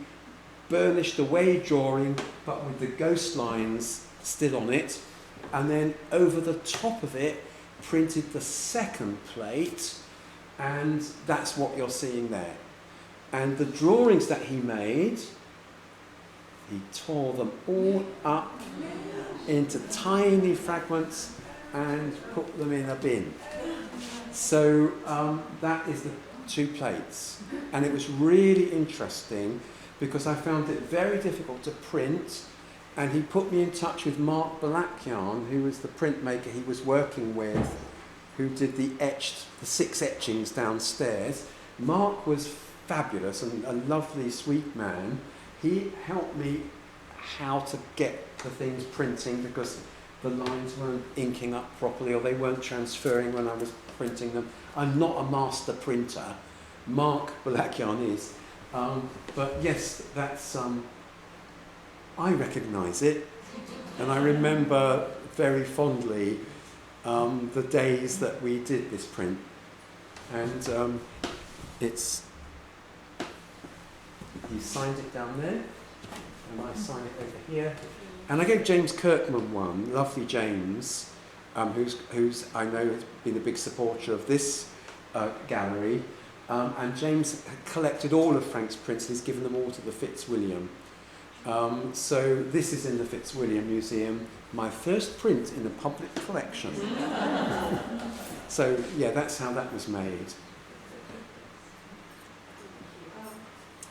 burnished away drawing, but with the ghost lines still on it, and then over the top of it, printed the second plate, and that's what you're seeing there. And the drawings that he made, he tore them all up into tiny fragments and put them in a bin. So that is the two plates. And it was really interesting because I found it very difficult to print, and he put me in touch with Mark Balakian, who was the printmaker he was working with, who did the 6 etchings downstairs. Mark was fabulous and a lovely, sweet man. He helped me how to get the things printing because the lines weren't inking up properly or they weren't transferring when I was printing them. I'm not a master printer. Mark Balakian is. But yes, that's, I recognise it, and I remember very fondly the days that we did this print, and it's, he signed it down there, and I signed it over here, and I gave James Kirkman one, lovely James, who's I know has been a big supporter of this gallery. And James collected all of Frank's prints and he's given them all to the Fitzwilliam. So this is in the Fitzwilliam Museum, my first print in a public collection. So yeah, that's how that was made.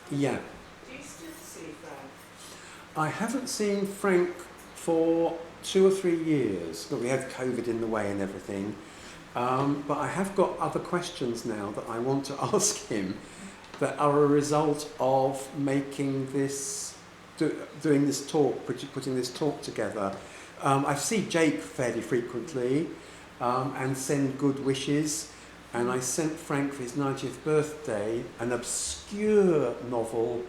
Yeah. Do you still see Frank? I haven't seen Frank for 2 or 3 years. Well, we had COVID in the way and everything. But I have got other questions now that I want to ask him that are a result of making this, doing this talk, putting this talk together. I see Jake fairly frequently and send good wishes. And I sent Frank for his 90th birthday an obscure novel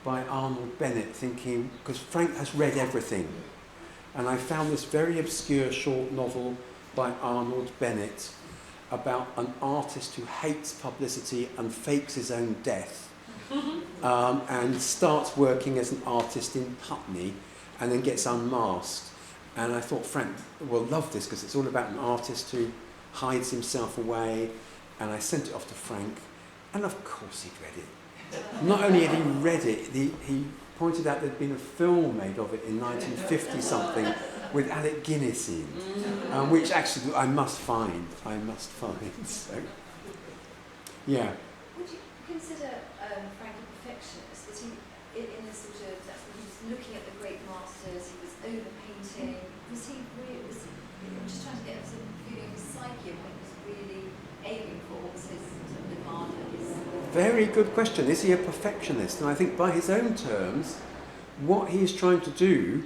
by Arnold Bennett, thinking, because Frank has read everything. And I found this very obscure short novel by Arnold Bennett about an artist who hates publicity and fakes his own death and starts working as an artist in Putney and then gets unmasked. And I thought Frank will love this because it's all about an artist who hides himself away. And I sent it off to Frank, and of course he'd read it. Not only had he read it, he pointed out there'd been a film made of it in 1950 something with Alec Guinness in, which actually I must find. So, yeah. Would you consider Frank a perfectionist? That he, in a sort of, that he was looking at the great masters, he was overpainting. Was he really? I'm just trying to get a sort of feeling of his psyche of what he was really aiming for. What was his sort of demand? Very good question. Is he a perfectionist? And I think by his own terms, what he is trying to do,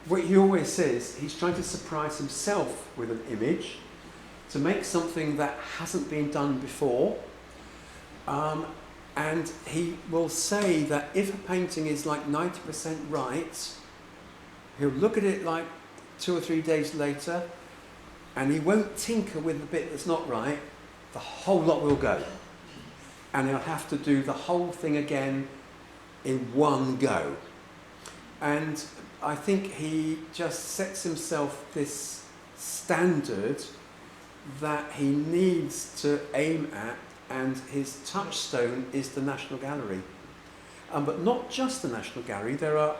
what he always says, he's trying to surprise himself with an image, to make something that hasn't been done before. And he will say that if a painting is like 90% right, he'll look at it like 2 or 3 days later, and he won't tinker with the bit that's not right. The whole lot will go. And he'll have to do the whole thing again in one go. And I think he just sets himself this standard that he needs to aim at, and his touchstone is the National Gallery. But not just the National Gallery. There are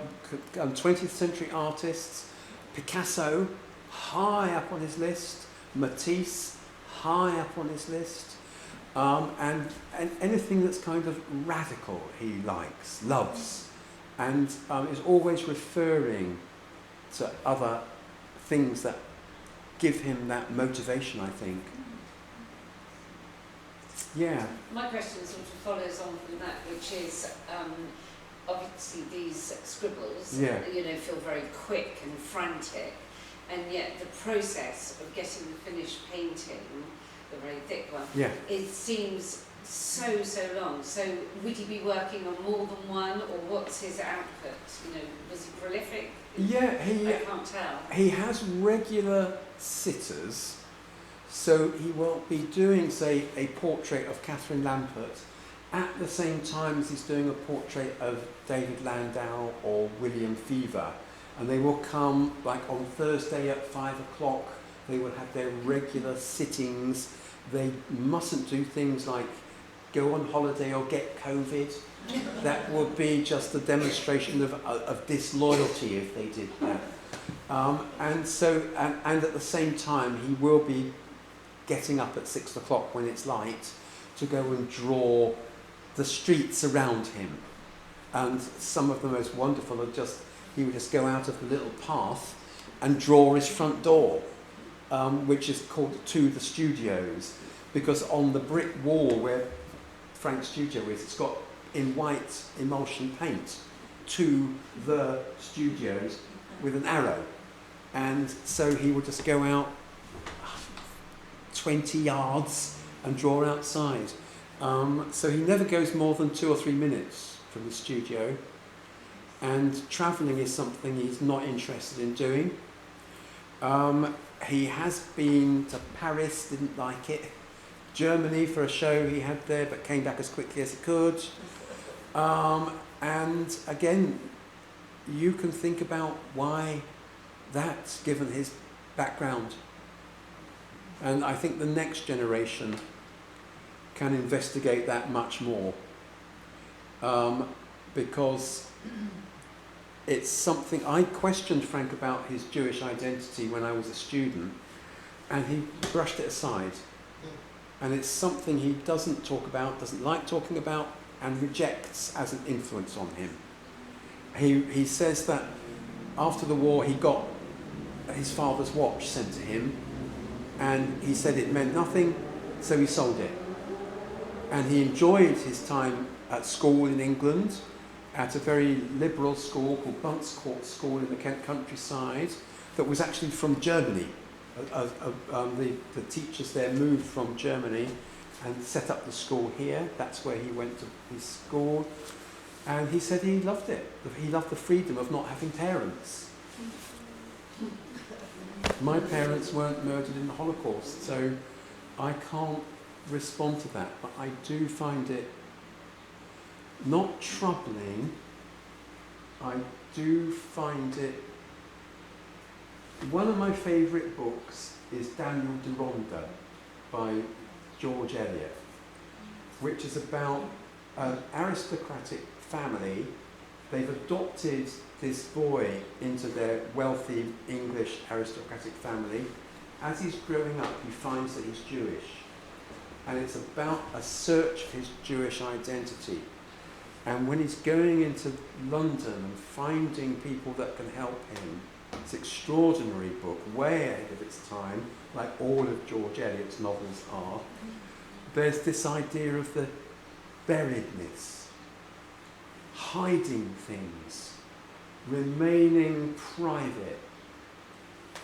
20th century artists, Picasso, high up on his list, Matisse, high up on his list, and anything that's kind of radical he likes, loves, and is always referring to other things that give him that motivation, I think. Yeah. My question sort of follows on from that, which is obviously these scribbles, Yeah. feel very quick and frantic, and yet the process of getting the finished painting, the very thick one, Yeah. it seems so long. So would he be working on more than one, or what's his output? Was he prolific? Yeah, I can't tell. he has regular sitters, so he will be doing, say, a portrait of Catherine Lampert at the same time as he's doing a portrait of David Landau or William Fever, and they will come like on Thursday at 5 o'clock. They will have their regular sittings. They mustn't do things like go on holiday or get COVID. That would be just a demonstration of disloyalty if they did that. And at the same time, he will be getting up at 6 o'clock when it's light to go and draw the streets around him. And some of the most wonderful are just, he would just go out of the little path and draw his front door, which is called To the Studios, because on the brick wall where Frank's studio is, it's got in white emulsion paint, To the Studios, with an arrow. And so he would just go out 20 yards and draw outside. So he never goes more than 2 or 3 minutes from the studio. And travelling is something he's not interested in doing. He has been to Paris, didn't like it. Germany for a show he had there, but came back as quickly as he could. And again, you can think about why that's given his background. And I think the next generation can investigate that much more, because it's something I questioned Frank about his Jewish identity when I was a student, and he brushed it aside. And it's something he doesn't talk about, doesn't like talking about, and rejects as an influence on him. He says that after the war he got his father's watch sent to him, and he said it meant nothing, so he sold it. And he enjoyed his time at school in England, at a very liberal school called Bunce Court School in the Kent countryside, that was actually from Germany. The teachers there moved from Germany and set up the school here. That's where he went to his school. And he said he loved it. He loved the freedom of not having parents. My parents weren't murdered in the Holocaust, so I can't respond to that. But I do find it not troubling. I do find it... One of my favourite books is Daniel Deronda by George Eliot, which is about an aristocratic family. They've adopted this boy into their wealthy English aristocratic family. As he's growing up, he finds that he's Jewish. And it's about a search for his Jewish identity. And when he's going into London and finding people that can help him, it's an extraordinary book, way ahead of its time, like all of George Eliot's novels are. There's this idea of the buriedness, hiding things, remaining private.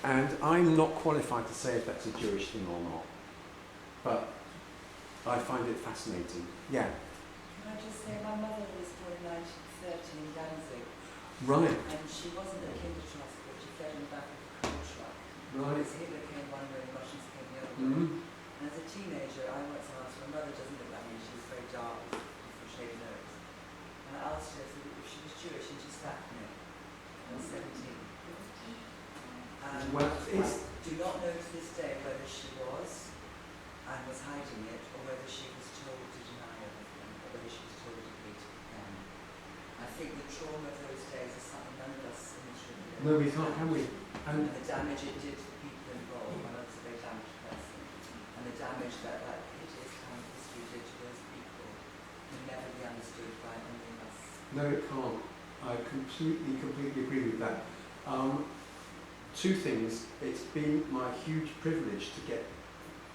And I'm not qualified to say if that's a Jewish thing or not. but I find it fascinating. Yeah. Can I just say, my mother was born in 1930 in Danzig, Right. and she wasn't a Kindertrasse, but she fed in the back of a coal truck. Right. As Hitler came one way, and Russians came the other way. Mm-hmm. And as a teenager, I once asked, my mother doesn't look like me, she's very dark with a shaved nose. And I asked her if she was Jewish, and she slapped me. I was 17. And Well, I do not know to this day whether she was and was hiding it, or whether she was told to deny everything, or whether she was told to hate them. I think the trauma of those days is something none of us in this room know. No, we can't, can we? And the damage it did to the people involved, my mother's a very damaged person, and the damage that hideous kind of history did to those people can never be understood by any of us. No, it can't. I completely agree with that. Two things. It's been my huge privilege to get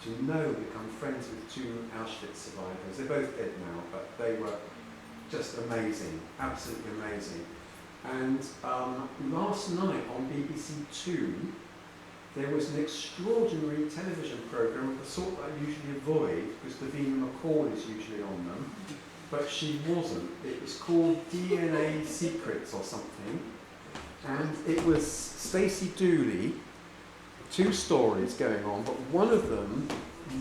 to know, become friends with two Auschwitz survivors. They're both dead now, but they were just amazing, absolutely amazing. And last night on BBC Two, there was an extraordinary television programme of the sort that I usually avoid, because Davina McCall is usually on them, but she wasn't. It was called DNA Secrets or something, and it was Stacey Dooley, two stories going on, but one of them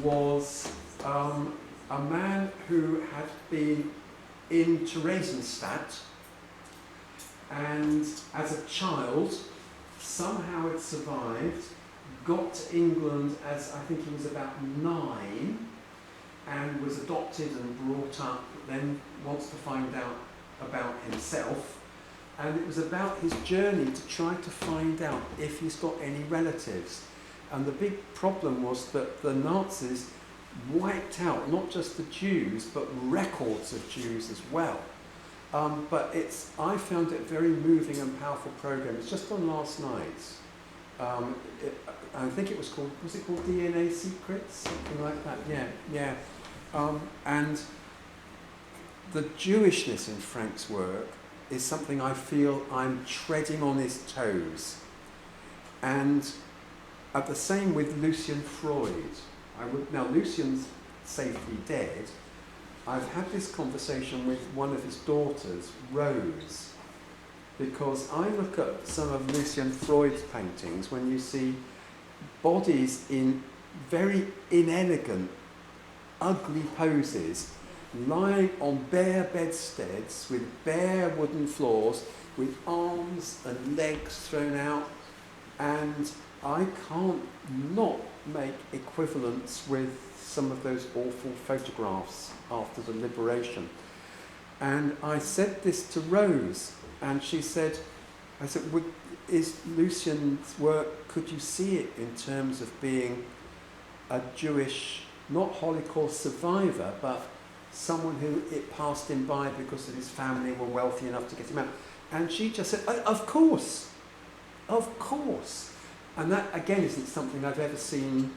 was a man who had been in Theresienstadt, and as a child somehow had survived, got to England as I think he was about 9, and was adopted and brought up, then wants to find out about himself, and it was about his journey to try to find out if he's got any relatives. And the big problem was that the Nazis wiped out not just the Jews, but records of Jews as well. But I found it a very moving and powerful programme. It's just on last night. I think it was called DNA Secrets? Something like that, yeah. And the Jewishness in Frank's work is something I feel I'm treading on his toes. And the same with Lucian Freud. Now, Lucian's safely dead. I've had this conversation with one of his daughters, Rose, because I look at some of Lucian Freud's paintings when you see bodies in very inelegant, ugly poses, lying on bare bedsteads with bare wooden floors, with arms and legs thrown out, and I can't not make equivalents with some of those awful photographs after the liberation. And I said this to Rose, and she said, is Lucian's work, could you see it in terms of being a Jewish, not Holocaust survivor, but someone who it passed him by because of his family were wealthy enough to get him out? And she just said, of course. And that, again, isn't something I've ever seen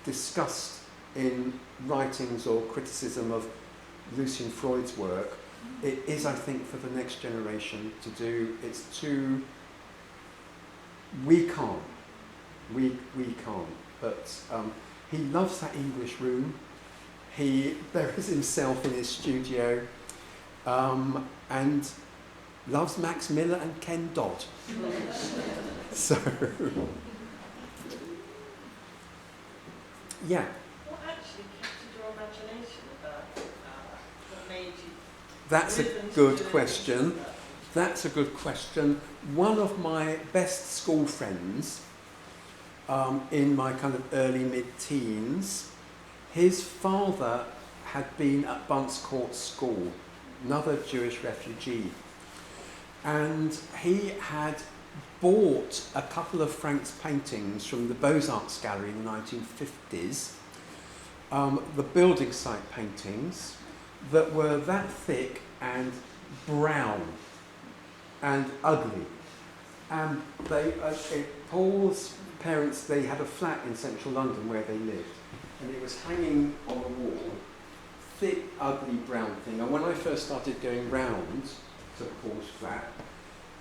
discussed in writings or criticism of Lucian Freud's work. It is, I think, for the next generation to do. It's too... We can't. We can't. But he loves that English room. He buries himself in his studio, and loves Max Miller and Ken Dodd. So, yeah. What actually captured your imagination about what made you? That's a good question. That's a good question. One of my best school friends, in my kind of early mid-teens, his father had been at Bunce Court School, another Jewish refugee, and he had bought a couple of Frank's paintings from the Beaux-Arts Gallery in the 1950s, the building site paintings that were that thick and brown and ugly. And Paul's parents, they had a flat in central London where they lived, and it was hanging on the wall, thick, ugly brown thing. And when I first started going round to Paul's flat,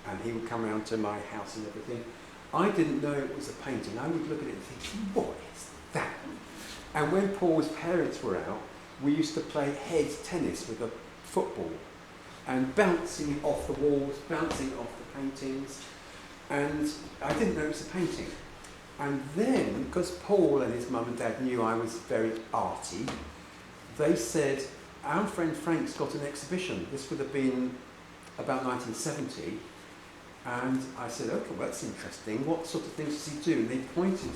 and he would come round to my house and everything, I didn't know it was a painting. I would look at it and think, what is that? And when Paul's parents were out, we used to play head tennis with a football and bouncing it off the walls, bouncing it off the paintings. And I didn't know it was a painting. And then, because Paul and his mum and dad knew I was very arty, they said, our friend Frank's got an exhibition. This would have been about 1970. And I said, okay, well, that's interesting. What sort of things does he do? And they pointed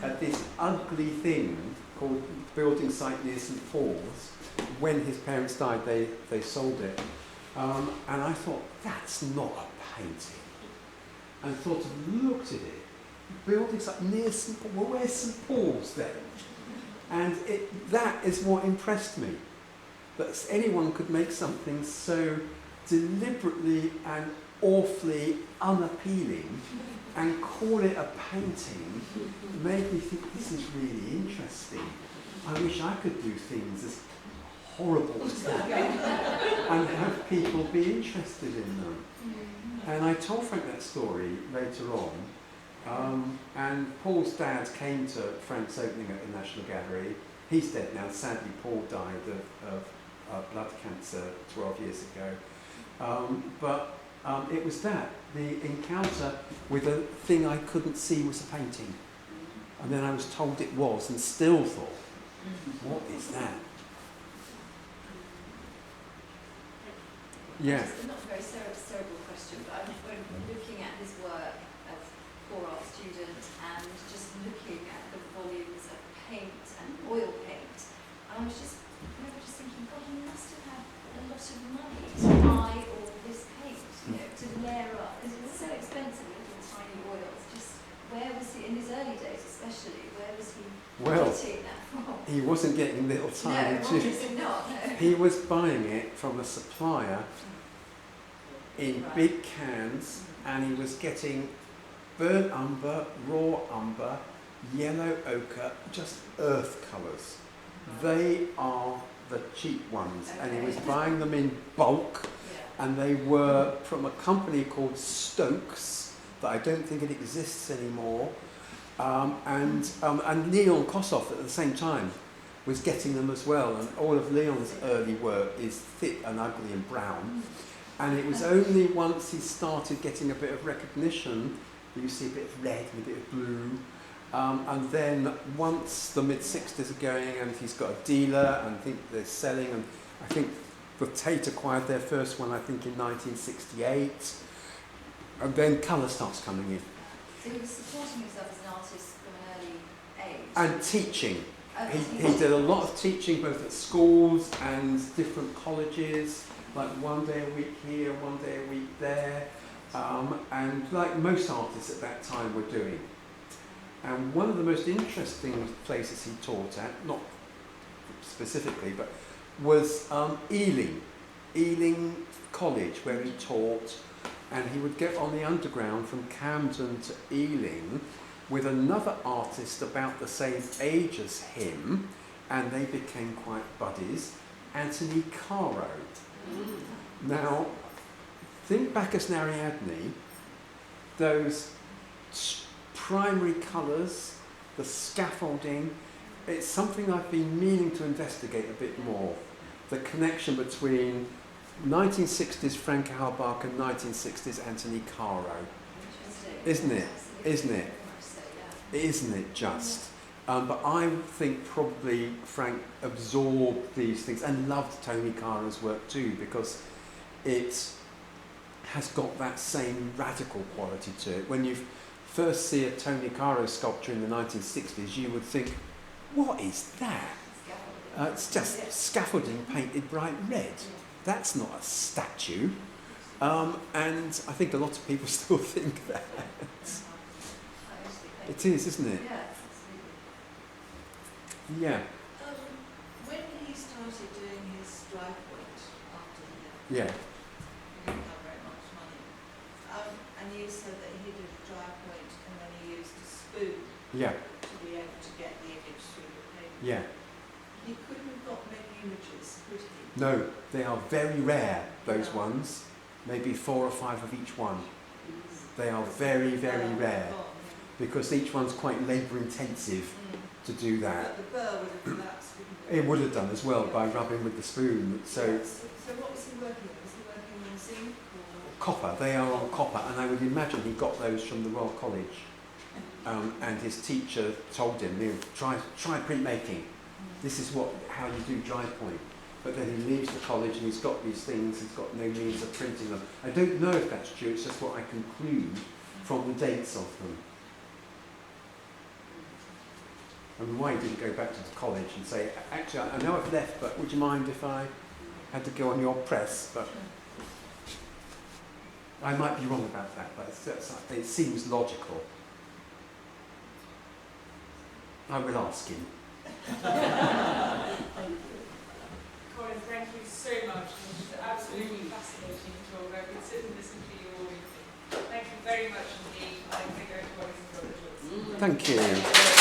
at this ugly thing called building site near St Paul's. When his parents died, they sold it. And I thought, that's not a painting. And sort of looked at it. Building site near St Paul's. Well, where's St Paul's then? And that is what impressed me. That anyone could make something so deliberately and awfully unappealing and call it a painting made me think, this is really interesting. I wish I could do things as horrible as that and have people be interested in them. And I told Frank that story later on, and Paul's dad came to Frank's opening at the National Gallery. He's dead now. Sadly, Paul died of blood cancer 12 years ago. But it was that, the encounter with a thing I couldn't see was a painting. And then I was told it was, and still thought, what is that? Yeah. It's not a very cerebral question, but I'm looking at his work as a poor art student and just looking at the volumes of paint and oil paint. And I was just thinking, God, he must have had a lot of money to buy all this paint, to layer up, because it was so expensive, little tiny oils. Just where was he, in his early days especially, where was he getting that from? He wasn't getting little tiny. No, obviously not. No. He was buying it from a supplier in big cans, and he was getting burnt umber, raw umber, yellow ochre, just earth colours. They are the cheap ones, and he was buying them in bulk, and they were from a company called Stokes, that I don't think it exists anymore, and Leon Kossoff at the same time was getting them as well, and all of Leon's early work is thick and ugly and brown. And it was only once he started getting a bit of recognition that you see a bit of red and a bit of blue. And then once the mid-60s are going and he's got a dealer and I think they're selling, and I think the Tate acquired their first one, I think, in 1968. And then colour starts coming in. So he was supporting himself as an artist from an early age? And teaching. He did a lot of teaching both at schools and different colleges. Like one day a week here, one day a week there, and like most artists at that time were doing. And one of the most interesting places he taught at, not specifically, but was Ealing College, where he taught, and he would get on the underground from Camden to Ealing with another artist about the same age as him, and they became quite buddies, Anthony Caro. Now, think back as Ariadne, those primary colours, the scaffolding, it's something I've been meaning to investigate a bit more. The connection between 1960s Frank Auerbach and 1960s Anthony Caro. Isn't it? Isn't it? Isn't it just? But I think probably Frank absorbed these things and loved Tony Caro's work too, because it has got that same radical quality to it. When you first see a Tony Caro sculpture in the 1960s, you would think, what is that? It's just scaffolding painted bright red. That's not a statue. And I think a lot of people still think that. It is, isn't it? Yeah. When he started doing his dry point after he Yeah. didn't have very much money, and you said that he did a dry point and then he used a spoon Yeah. to be able to get the image through the paper. Yeah. He couldn't have got many images, could he? No, they are very rare, those ones. Maybe 4 or 5 of each one. They are very, very rare, because each one's quite labour intensive. to do that. But the burr would have collapsed, wouldn't It would have done as well by rubbing with the spoon. So So what was he working on? Was he working on zinc or? copper, they are on copper, and I would imagine he got those from the Royal College. And his teacher told him, you know, try printmaking. This is how you do dry point. But then he leaves the college and he's got these things, he's got no means of printing them. I don't know if that's true, it's just what I conclude from the dates of them. I mean, why he didn't go back to the college and say, actually, I know I've left, but would you mind if I had to go on your press? But I might be wrong about that, but it seems logical. I will ask him. Colin, thank you so much. It was absolutely fascinating talk. I could sit and listen to you all evening. Thank you very much indeed. I think everybody's got it. Thank you.